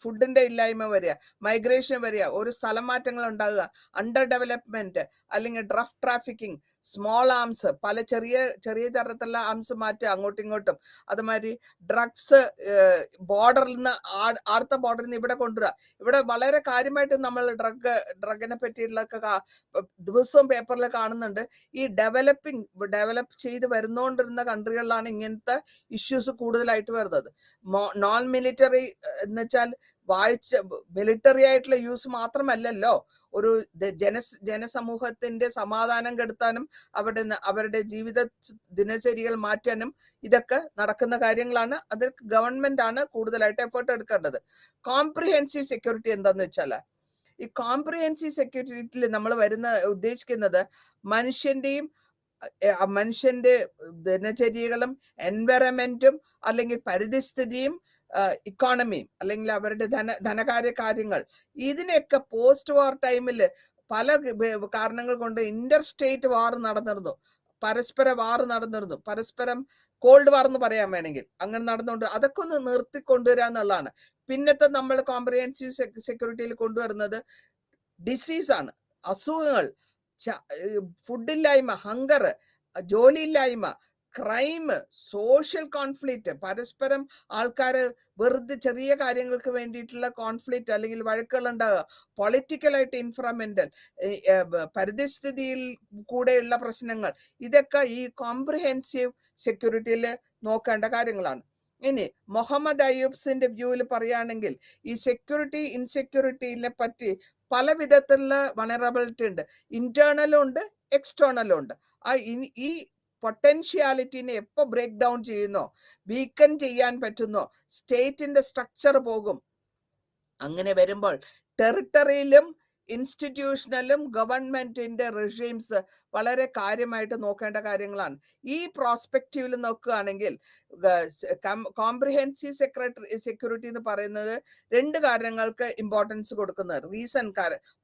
ഫുഡിന്റെ ഇല്ലായ്മ വരിക, മൈഗ്രേഷൻ വരിക, ഒരു സ്ഥലം മാറ്റങ്ങൾ ഉണ്ടാകുക, അണ്ടർ ഡെവലപ്മെന്റ്, അല്ലെങ്കിൽ ഡ്രഗ് ട്രാഫിക്കിംഗ്, സ്മോൾ ആംസ്, പല ചെറിയ തരത്തിലുള്ള ആംസ് മാറ്റുക അങ്ങോട്ടും ഇങ്ങോട്ടും, അതുമാതിരി ഡ്രഗ്സ് ബോർഡറിൽ നിന്ന് അടുത്ത ബോർഡറിൽ നിന്ന് ഇവിടെ കൊണ്ടുവരിക. ഇവിടെ വളരെ കാര്യമായിട്ട് നമ്മൾ ഡ്രഗിനെ പറ്റിയിട്ടുള്ളതൊക്കെ ദിവസവും പേപ്പറിൽ കാണുന്നുണ്ട്. ഈ ഡെവലപ്പ് ചെയ്ത് വരുന്നോണ്ടിരുന്ന കൺട്രികളിലാണ് ഇങ്ങനത്തെ ഇഷ്യൂസ് കൂടുതലായിട്ട് വരുന്നത്. നോൺ മിലിറ്ററി എന്ന് വെച്ചാൽ മിലിറ്ററി ആയിട്ടുള്ള യൂസ് മാത്രമല്ലല്ലോ, ഒരു ജനസമൂഹത്തിന്റെ സമാധാനം കെടുത്താനും അവരുടെ ജീവിത ദിനചര്യകൾ മാറ്റാനും ഇതൊക്കെ നടക്കുന്ന കാര്യങ്ങളാണ്. അത് ഗവൺമെന്റ് ആണ് കൂടുതലായിട്ട് എഫേർട്ട് എടുക്കേണ്ടത്. കോംപ്രിഹെൻസീവ് സെക്യൂരിറ്റി എന്താന്ന് വെച്ചാല്, ഈ കോംപ്രിഹെൻസീവ് സെക്യൂരിറ്റിയിൽ നമ്മൾ ഉദ്ദേശിക്കുന്നത് മനുഷ്യന്റെ ദിനചര്യകളും എൻവയറമെന്റും അല്ലെങ്കിൽ പരിസ്ഥിതിയും ഇക്കോണമിയും അല്ലെങ്കിൽ അവരുടെ ധനകാര്യ കാര്യങ്ങൾ, ഇതിനെയൊക്കെ പോസ്റ്റ് വാർ ടൈമിൽ പല കാരണങ്ങൾ കൊണ്ട് ഇന്റർ സ്റ്റേറ്റ് വാർ നടന്നിരുന്നു, പരസ്പരം കോൾഡ് വാർ എന്ന് പറയാൻ വേണമെങ്കിൽ അങ്ങനെ നടന്നുകൊണ്ട് അതൊക്കെ ഒന്ന് നിർത്തിക്കൊണ്ടുവരിക എന്നുള്ളതാണ്. പിന്നത്തെ നമ്മൾ കോംപ്രിഹെൻസീവ് സെക്യൂരിറ്റിയിൽ കൊണ്ടുവരുന്നത് ഡിസീസാണ്, അസുഖങ്ങൾ, ഫുഡില്ലായ്മ, ഹങ്കർ, ജോലിയില്ലായ്മ, ക്രൈം, സോഷ്യൽ കോൺഫ്ലിക്റ്റ്, പരസ്പരം ആൾക്കാര് വെറുതെ ചെറിയ കാര്യങ്ങൾക്ക് വേണ്ടിയിട്ടുള്ള കോൺഫ്ലിക്റ്റ് അല്ലെങ്കിൽ വഴക്കുകൾ ഉണ്ടാകുക, പൊളിറ്റിക്കലായിട്ട് ഇൻഫ്രമെന്റൽ, പരിസ്ഥിതിയിൽ കൂടെയുള്ള പ്രശ്നങ്ങൾ, ഇതൊക്കെ ഈ കോംപ്രിഹെൻസീവ് സെക്യൂരിറ്റിയിൽ നോക്കേണ്ട കാര്യങ്ങളാണ്. ഇനി മുഹമ്മദ് അയ്യൂബ്സിന്റെ വ്യൂവിൽ പറയുകയാണെങ്കിൽ ഈ ഇൻസെക്യൂരിറ്റിനെ പറ്റി പല വിധത്തിലുള്ള വണറബിലിറ്റി ഉണ്ട്, ഇന്റേണലും ഉണ്ട് എക്സ്റ്റേണലും ഉണ്ട്. ഈ പൊട്ടൻഷ്യാലിറ്റിനെ എപ്പോൾ ബ്രേക്ക് ഡൗൺ ചെയ്യുന്നോ, വീക്കൻ ചെയ്യാൻ പറ്റുന്നോ, സ്റ്റേറ്റിന്റെ സ്ട്രക്ചർ പോകും. അങ്ങനെ വരുമ്പോൾ ടെറിട്ടറിയിലും ഇൻസ്റ്റിറ്റ്യൂഷണലും ഗവൺമെന്റിന്റെ റെഷീംസ് വളരെ കാര്യമായിട്ട് നോക്കേണ്ട കാര്യങ്ങളാണ്. ഈ പ്രോസ്പെക്റ്റീവിൽ നോക്കുകയാണെങ്കിൽ കോംപ്രിഹെൻസീവ് സെക്യൂരിറ്റി എന്ന് പറയുന്നത് 2 കാര്യങ്ങൾക്ക് ഇമ്പോർട്ടൻസ് കൊടുക്കുന്നത് റീസൺ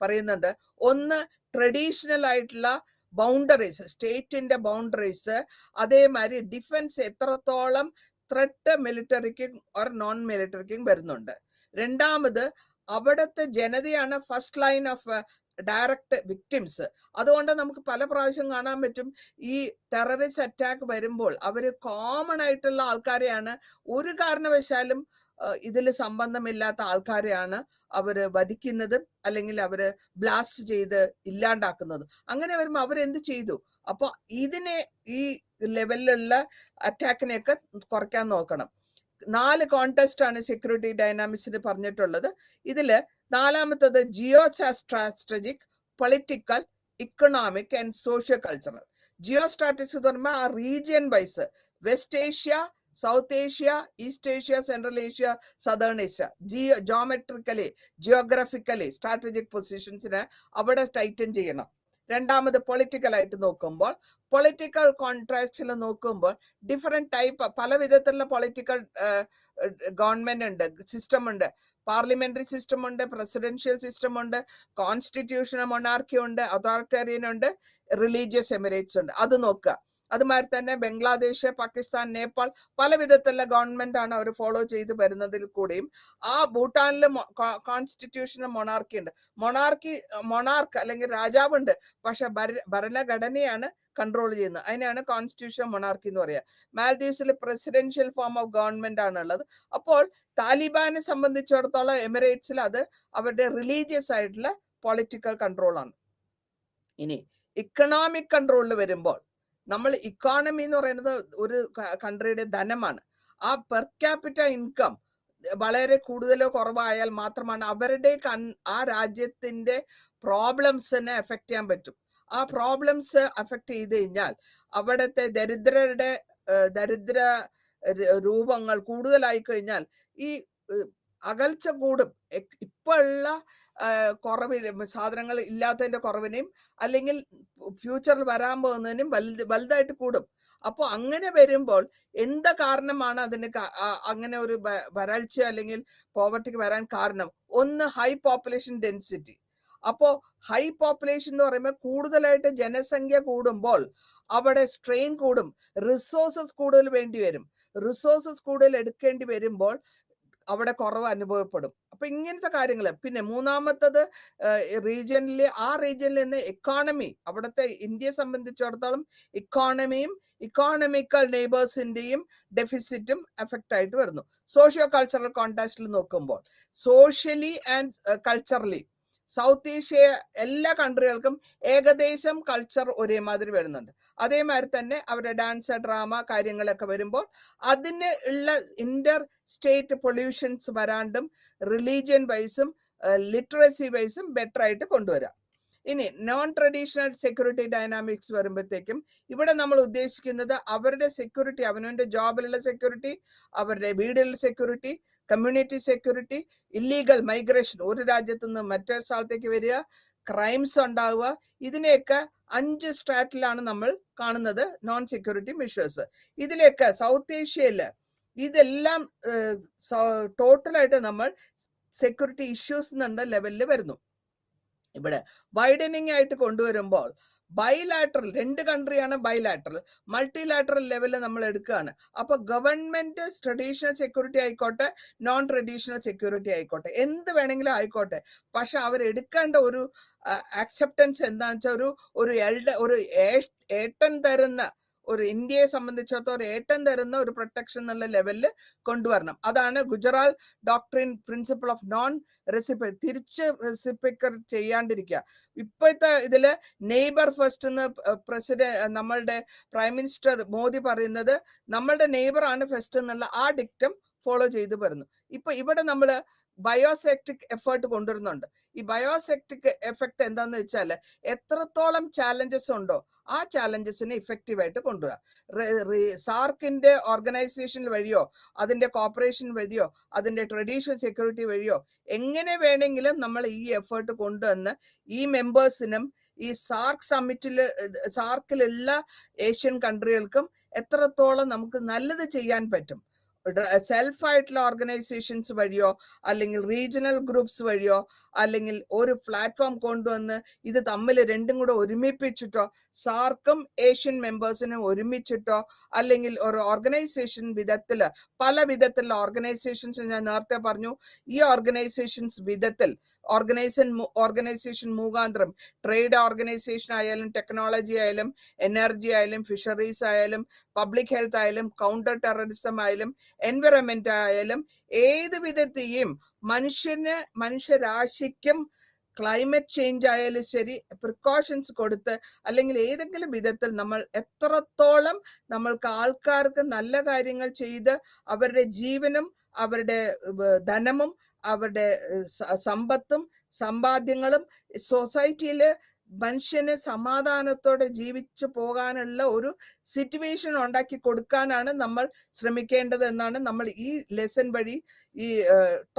പറയുന്നുണ്ട്. ഒന്ന്, ട്രഡീഷണൽ ആയിട്ടുള്ള ബൗണ്ടറീസ്, സ്റ്റേറ്റിന്റെ ബൗണ്ടറീസ്, അതേമാതിരി ഡിഫൻസ് എത്രത്തോളം ത്രെട്ട് മിലിറ്ററിക്കും ഓർ നോൺ മിലിറ്ററിക്കും വരുന്നുണ്ട്. രണ്ടാമത്, അവിടുത്തെ ജനതയാണ് first line of direct victims. അതുകൊണ്ട് നമുക്ക് പല പ്രാവശ്യം കാണാൻ പറ്റും, ഈ ടെററിസ്റ്റ് അറ്റാക്ക് വരുമ്പോൾ അവര് കോമൺ ആയിട്ടുള്ള ആൾക്കാരെയാണ്, ഒരു കാരണവശാലും ഇതിൽ സംബന്ധമില്ലാത്ത ആൾക്കാരെയാണ് അവര് വധിക്കുന്നത്, അല്ലെങ്കിൽ അവര് ബ്ലാസ്റ്റ് ചെയ്ത് ഇല്ലാണ്ടാക്കുന്നത്. അങ്ങനെ വരുമ്പോൾ അവരെന്ത് ചെയ്തു? അപ്പൊ ഈ ലെവലിലുള്ള അറ്റാക്കിനെയൊക്കെ കുറയ്ക്കാൻ നോക്കണം. 4 കോണ്ടെസ്റ്റ് ആണ് സെക്യൂരിറ്റി ഡൈനാമിക്സിന് പറഞ്ഞിട്ടുള്ളത്. ഇതില് 4ാമത്തത് geo strategic, political, economic and socio cultural. Geo strategics എന്ന് പറയുമ്പോൾ ആ region wise, West Asia, South Asia, East Asia, Central Asia, Southern Asia, geographically strategic പൊസിഷൻസിനെ അവിടെ ടൈറ്റൻ ചെയ്യണം. രണ്ടാമത് പൊളിറ്റിക്കൽ ആയിട്ട് നോക്കുമ്പോൾ, പൊളിറ്റിക്കൽ കോൺട്രാക്ട്സിൽ നോക്കുമ്പോൾ ഡിഫറെന്റ് ടൈപ്പ്, പല വിധത്തിലുള്ള പൊളിറ്റിക്കൽ ഗവൺമെന്റ് ഉണ്ട്, സിസ്റ്റം ഉണ്ട്. പാർലമെന്ററി സിസ്റ്റം ഉണ്ട്, പ്രസിഡൻഷ്യൽ സിസ്റ്റം ഉണ്ട്, കോൺസ്റ്റിറ്റ്യൂഷണൽ മൊണാർക്കി ഉണ്ട്, അതോറിറ്റേറിയൻ ഉണ്ട്, റിലീജിയസ് എമിറേറ്റ്സ് ഉണ്ട്. അത് നോക്കുക. അതുമാതിരി തന്നെ ബംഗ്ലാദേശ്, പാകിസ്ഥാൻ, നേപ്പാൾ പല വിധത്തിലുള്ള ഗവൺമെന്റ് ആണ് അവർ ഫോളോ ചെയ്ത് വരുന്നതിൽ കൂടിയും. ആ ഭൂട്ടാനിൽ കോൺസ്റ്റിറ്റ്യൂഷണൽ മൊണാർക്കി ഉണ്ട്. മൊണാർക്ക് അല്ലെങ്കിൽ രാജാവുണ്ട്, പക്ഷെ ഭരണഘടനയാണ് കൺട്രോൾ ചെയ്യുന്നത്. അതിനാണ് കോൺസ്റ്റിറ്റ്യൂഷണൽ മൊണാർക്കി എന്ന് പറയുക. മാൽദീവ്സിൽ പ്രസിഡൻഷ്യൽ ഫോം ഓഫ് ഗവൺമെന്റ് ആണുള്ളത്. അപ്പോൾ താലിബാനെ സംബന്ധിച്ചിടത്തോളം എമിറേറ്റ്സിൽ അത് അവരുടെ റിലീജിയസ് ആയിട്ടുള്ള പൊളിറ്റിക്കൽ കൺട്രോൾ ആണ്. ഇനി ഇക്കണോമിക് കൺട്രോളിൽ വരുമ്പോൾ, നമ്മൾ ഇക്കോണമി എന്ന് പറയുന്നത് ഒരു കൺട്രിയുടെ ധനമാണ്. ആ പെർ ക്യാപിറ്റ ഇൻകം വളരെ കൂടുതലോ കുറവായാൽ മാത്രമാണ് അവരുടെ ആ രാജ്യത്തിന്റെ പ്രോബ്ലംസിനെ എഫക്ട് ചെയ്യാൻ പറ്റും. ആ പ്രോബ്ലംസ് എഫക്ട് ചെയ്ത് കഴിഞ്ഞാൽ അവിടുത്തെ ദരിദ്ര രൂപങ്ങൾ കൂടുതലായി കഴിഞ്ഞാൽ ഈ അകൽച്ച കൂടും. ഇപ്പൊ ഉള്ള സാധനങ്ങൾ ഇല്ലാത്തതിന്റെ കുറവിനെയും അല്ലെങ്കിൽ ഫ്യൂച്ചറിൽ വരാൻ പോകുന്നതിനും വലുതായിട്ട് കൂടും. അപ്പോൾ അങ്ങനെ വരുമ്പോൾ എന്ത് കാരണമാണ് അതിന് അങ്ങനെ ഒരു വരൾച്ച അല്ലെങ്കിൽ പോവർട്ടിക്ക് വരാൻ കാരണം? ഒന്ന്, ഹൈ പോപ്പുലേഷൻ ഡെൻസിറ്റി. അപ്പോ ഹൈ പോപ്പുലേഷൻ എന്ന് പറയുമ്പോൾ കൂടുതലായിട്ട് ജനസംഖ്യ കൂടുമ്പോൾ അവിടെ സ്ട്രെയിൻ കൂടും, റിസോഴ്സസ് കൂടുതൽ വേണ്ടി വരും. റിസോഴ്സസ് കൂടുതൽ എടുക്കേണ്ടി വരുമ്പോൾ അവിടെ കുറവ് അനുഭവപ്പെടും. അപ്പൊ ഇങ്ങനത്തെ കാര്യങ്ങൾ. പിന്നെ മൂന്നാമത്തത്, ആ റീജിയനിൽ നിന്ന് എക്കോണമി, അവിടുത്തെ ഇന്ത്യയെ സംബന്ധിച്ചിടത്തോളം ഇക്കോണമിയും ഇക്കോണമിക്കൽ നെയ്ബേഴ്സിന്റെയും ഡെഫിസിറ്റും എഫക്റ്റ് ആയിട്ട് വരുന്നു. സോഷ്യോ കൾച്ചറൽ കോണ്ടാക്റ്റിൽ നോക്കുമ്പോൾ, socially and culturally south Asia എല്ലാ കൺട്രികൾക്കും ഏകദേശം കൾച്ചർ ഒരേമാതിരി വരുന്നുണ്ട്. അതേമാതിരി തന്നെ അവരുടെ ഡാൻസ്, ഡ്രാമ കാര്യങ്ങളൊക്കെ വരുമ്പോൾ അതിന് ഉള്ള ഇന്റർ സ്റ്റേറ്റ് പൊല്യൂഷൻസ് വരാണ്ടും റിലീജിയൻ വൈസും ലിറ്ററസി വൈസും ബെറ്റർ ആയിട്ട് കൊണ്ടുവരാം. ഇനി നോൺ ട്രഡീഷണൽ സെക്യൂരിറ്റി ഡൈനാമിക്സ് വരുമ്പോഴത്തേക്കും ഇവിടെ നമ്മൾ ഉദ്ദേശിക്കുന്നത് അവരുടെ സെക്യൂരിറ്റി, അവനവന്റെ ജോബിലുള്ള സെക്യൂരിറ്റി, അവരുടെ വീടിലുള്ള security, community security, illegal migration, ഒരു രാജ്യത്തു നിന്ന് മറ്റൊരു സ്ഥലത്തേക്ക് വരിക, ക്രൈംസ് ഉണ്ടാവുക, ഇതിനെയൊക്കെ 5 സ്ട്രാറ്റിലാണ് നമ്മൾ കാണുന്നത് നോൺ സെക്യൂരിറ്റി മെഷേഴ്സ്. ഇതിലേക്ക് സൗത്ത് ഏഷ്യയില് ഇതെല്ലാം ടോട്ടലായിട്ട് നമ്മൾ സെക്യൂരിറ്റി ഇഷ്യൂസ് എന്നുള്ള ലെവലിൽ വരുന്നു. ഇവിടെ വൈഡനിങ് ആയിട്ട് കൊണ്ടുവരുമ്പോൾ ബൈലാറ്ററൽ, 2 കൺട്രിയാണ് ബൈലാറ്ററൽ, മൾട്ടിലാറ്ററൽ ലെവലിൽ നമ്മൾ എടുക്കുകയാണ്. അപ്പൊ ഗവൺമെന്റ് ട്രഡീഷണൽ സെക്യൂരിറ്റി ആയിക്കോട്ടെ, നോൺ ട്രഡീഷണൽ സെക്യൂരിറ്റി ആയിക്കോട്ടെ, എന്ത് വേണമെങ്കിലും ആയിക്കോട്ടെ, പക്ഷെ അവരെടുക്കേണ്ട ഒരു ആക്സെപ്റ്റൻസ് എന്താണെന്ന് വെച്ചാൽ ഒരു ഏട്ടൻ തരുന്ന, ഒരു ഇന്ത്യയെ സംബന്ധിച്ചിടത്തോളം ഏട്ടൻ തരുന്ന ഒരു പ്രൊട്ടക്ഷൻ എന്നുള്ള ലെവലിൽ കൊണ്ടുവരണം. അതാണ് Gujral doctrine principle of non reciprocal, തിരിച്ച് റെസിപ്രോക്കൽ ചെയ്യാണ്ടിരിക്കുക. ഇപ്പോഴത്തെ ഇതില് നെയ്ബർ ഫസ്റ്റ് എന്ന് നമ്മളുടെ പ്രൈം മിനിസ്റ്റർ മോദി പറയുന്നത്, നമ്മളുടെ നെയ്ബർ ആണ് ഫസ്റ്റ് എന്നുള്ള ആ ഡിക്റ്റം ഫോളോ ചെയ്ത് വരുന്നു. ഇപ്പൊ ഇവിടെ നമ്മള് ബയോസെക്ടിക് എഫേർട്ട് കൊണ്ടുവരുന്നുണ്ട്. ഈ ബയോസെക്ടിക് എഫക്ട് എന്താന്ന് വെച്ചാൽ എത്രത്തോളം ചാലഞ്ചസ് ഉണ്ടോ ആ ചാലഞ്ചസിനെ ഇഫക്റ്റീവായിട്ട് കൊണ്ടുവരിക. സാർക്കിന്റെ ഓർഗനൈസേഷൻ വഴിയോ അതിന്റെ കോർപ്പറേഷൻ വഴിയോ അതിന്റെ ട്രഡീഷണൽ സെക്യൂരിറ്റി വഴിയോ എങ്ങനെ വേണമെങ്കിലും നമ്മൾ ഈ എഫേർട്ട് കൊണ്ടുവന്ന് ഈ മെമ്പേഴ്സിനും ഈ സാർക്കിലുള്ള ഏഷ്യൻ കൺട്രികൾക്കും എത്രത്തോളം നമുക്ക് നല്ലത് ചെയ്യാൻ പറ്റും. സെൽഫായിട്ടുള്ള ഓർഗനൈസേഷൻസ് വഴിയോ അല്ലെങ്കിൽ റീജിയണൽ ഗ്രൂപ്പ്സ് വഴിയോ അല്ലെങ്കിൽ ഒരു പ്ലാറ്റ്ഫോം കൊണ്ടുവന്ന് ഇത് തമ്മിൽ രണ്ടും കൂടെ ഒരുമിപ്പിച്ചിട്ടോ സാർക്കും ഏഷ്യൻ മെമ്പേഴ്സിനും ഒരുമിച്ചിട്ടോ അല്ലെങ്കിൽ ഒരു ഓർഗനൈസേഷൻ വിധത്തില് പല വിധത്തിലുള്ള ഓർഗനൈസേഷൻസ് ഞാൻ നേരത്തെ പറഞ്ഞു. ഈ ഓർഗനൈസേഷൻസ് വിധത്തിൽ ഓർഗനൈസേഷൻ മുഖാന്തരം ട്രേഡ് ഓർഗനൈസേഷൻ ആയാലും ടെക്നോളജി ആയാലും എനർജി ആയാലും ഫിഷറീസ് ആയാലും പബ്ലിക് ഹെൽത്ത് ആയാലും കൗണ്ടർ ടെററിസം ആയാലും എൻവയറമെന്റ് ആയാലും ഏത് വിധത്തെയും മനുഷ്യരാശിക്കും ക്ലൈമറ്റ് ചേഞ്ച് ആയാലും ശരി പ്രിക്കോഷൻസ് കൊടുത്ത് അല്ലെങ്കിൽ ഏതെങ്കിലും വിധത്തിൽ നമ്മൾ എത്രത്തോളം നമ്മൾക്ക് ആൾക്കാർക്ക് നല്ല കാര്യങ്ങൾ ചെയ്ത് അവരുടെ ജീവനും അവരുടെ ധനവും അവരുടെ സമ്പത്തും സമ്പാദ്യങ്ങളും സൊസൈറ്റിയില് മനുഷ്യന് സമാധാനത്തോടെ ജീവിച്ചു പോകാനുള്ള ഒരു സിറ്റുവേഷൻ ഉണ്ടാക്കി കൊടുക്കാനാണ് നമ്മൾ ശ്രമിക്കേണ്ടത് എന്നാണ് നമ്മൾ ഈ ലെസൺ വഴി ഈ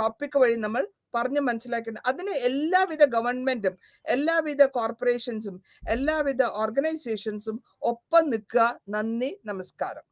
ടോപ്പിക് വഴി നമ്മൾ പറഞ്ഞ് മനസ്സിലാക്കേണ്ടത്. അതിന് എല്ലാവിധ ഗവൺമെന്റും എല്ലാവിധ കോർപ്പറേഷൻസും എല്ലാവിധ ഓർഗനൈസേഷൻസും ഒപ്പം നിൽക്കുക. നന്ദി, നമസ്കാരം.